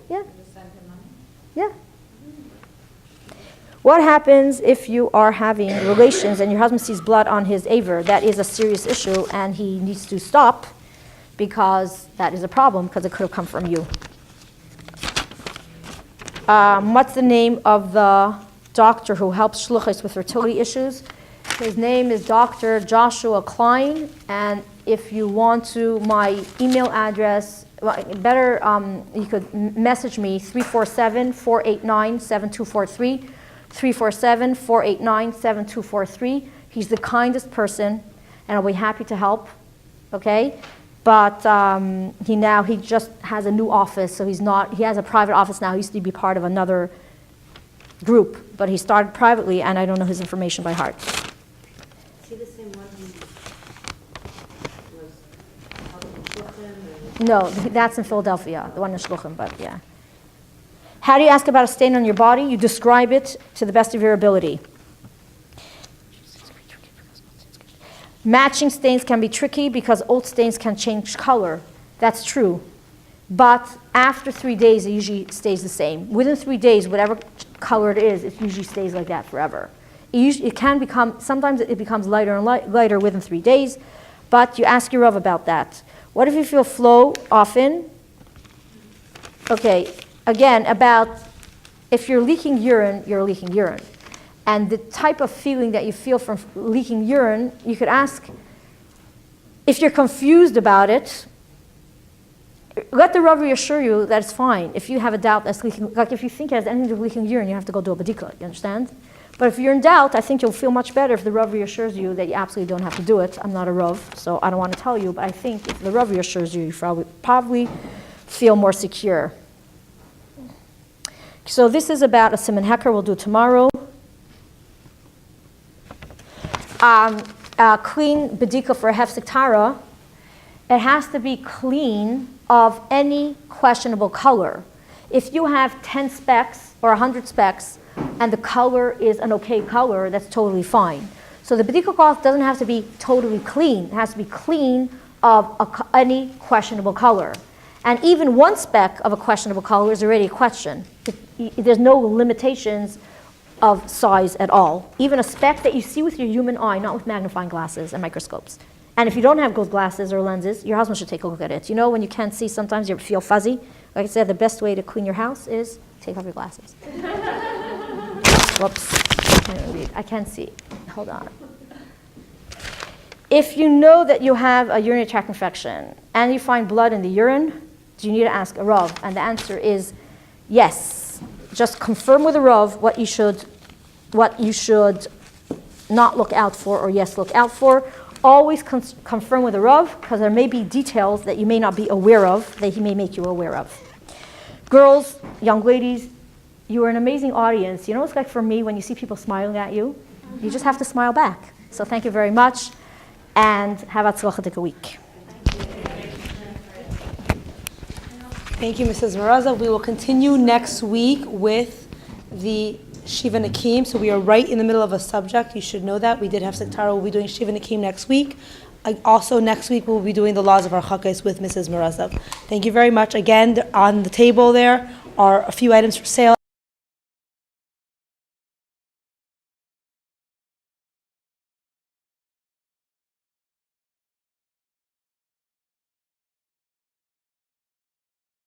Yeah.
Just send him money.
Yeah. What happens if you are having relations and your husband sees blood on his aver? That is a serious issue, and he needs to stop because that is a problem because it could have come from you. What's the name of the doctor who helps shluchos with fertility issues? His name is Dr. Joshua Klein, and if you want to, my email address, better, you could message me, 347-489-7243, 347-489-7243. He's the kindest person, and I'll be happy to help, okay? But he just has a new office, so he has a private office now. He used to be part of another group, but he started privately, and I don't know his information by heart.
Is he the same one who was helping Shluchim?
No, that's in Philadelphia, the one in Shluchim, but yeah. How do you ask about a stain on your body? You describe it to the best of your ability. Matching stains can be tricky because old stains can change color. That's true. But after 3 days, it usually stays the same. Within 3 days, whatever color it is, it usually stays like that forever. It can become, sometimes it becomes lighter and lighter within 3 days, but you ask your Rav about that. What if you feel flow often? Okay, again, about if you're leaking urine, you're leaking urine. And the type of feeling that you feel from leaking urine, you could ask, if you're confused about it, let the Rav reassure you that it's fine. If you have a doubt that's leaking, like if you think it has anything to do with leaking urine, you have to go do a bedikah, you understand? But if you're in doubt, I think you'll feel much better if the Rav reassures you that you absolutely don't have to do it. I'm not a Rav, so I don't want to tell you, but I think if the Rav reassures you, you probably feel more secure. So this is about a siman heker we'll do tomorrow. Clean bedikah for a hefsek tahara, it has to be clean of any questionable color. If you have 10 specks or 100 specks and the color is an okay color, that's totally fine. So the bedikah cloth doesn't have to be totally clean. It has to be clean of any questionable color. And even one speck of a questionable color is already a question. There's no limitations of size at all. Even a speck that you see with your human eye, not with magnifying glasses and microscopes. And if you don't have good glasses or lenses, your husband should take a look at it. You know, when you can't see, sometimes you feel fuzzy. Like I said, the best way to clean your house is take off your glasses. Whoops, I can't read. I can't see. Hold on. If you know that you have a urinary tract infection and you find blood in the urine, do you need to ask a Rav? And the answer is yes. Just confirm with a Rav what you should not look out for or yes look out for. Always confirm with a Rav because there may be details that you may not be aware of that he may make you aware of. Girls, young ladies, you are an amazing audience. You know what it's like for me when you see people smiling at you? You just have to smile back. So thank you very much and have a tzlachadik week.
Thank you, Mrs. Maraza. We will continue next week with the Shiva Nakim. So we are right in the middle of a subject. You should know that. We did have Sektara. We'll be doing Shiva Nakim next week. Also, next week, we'll be doing the laws of Harchakos with Mrs. Maraza. Thank you very much. Again, on the table there are a few items for sale.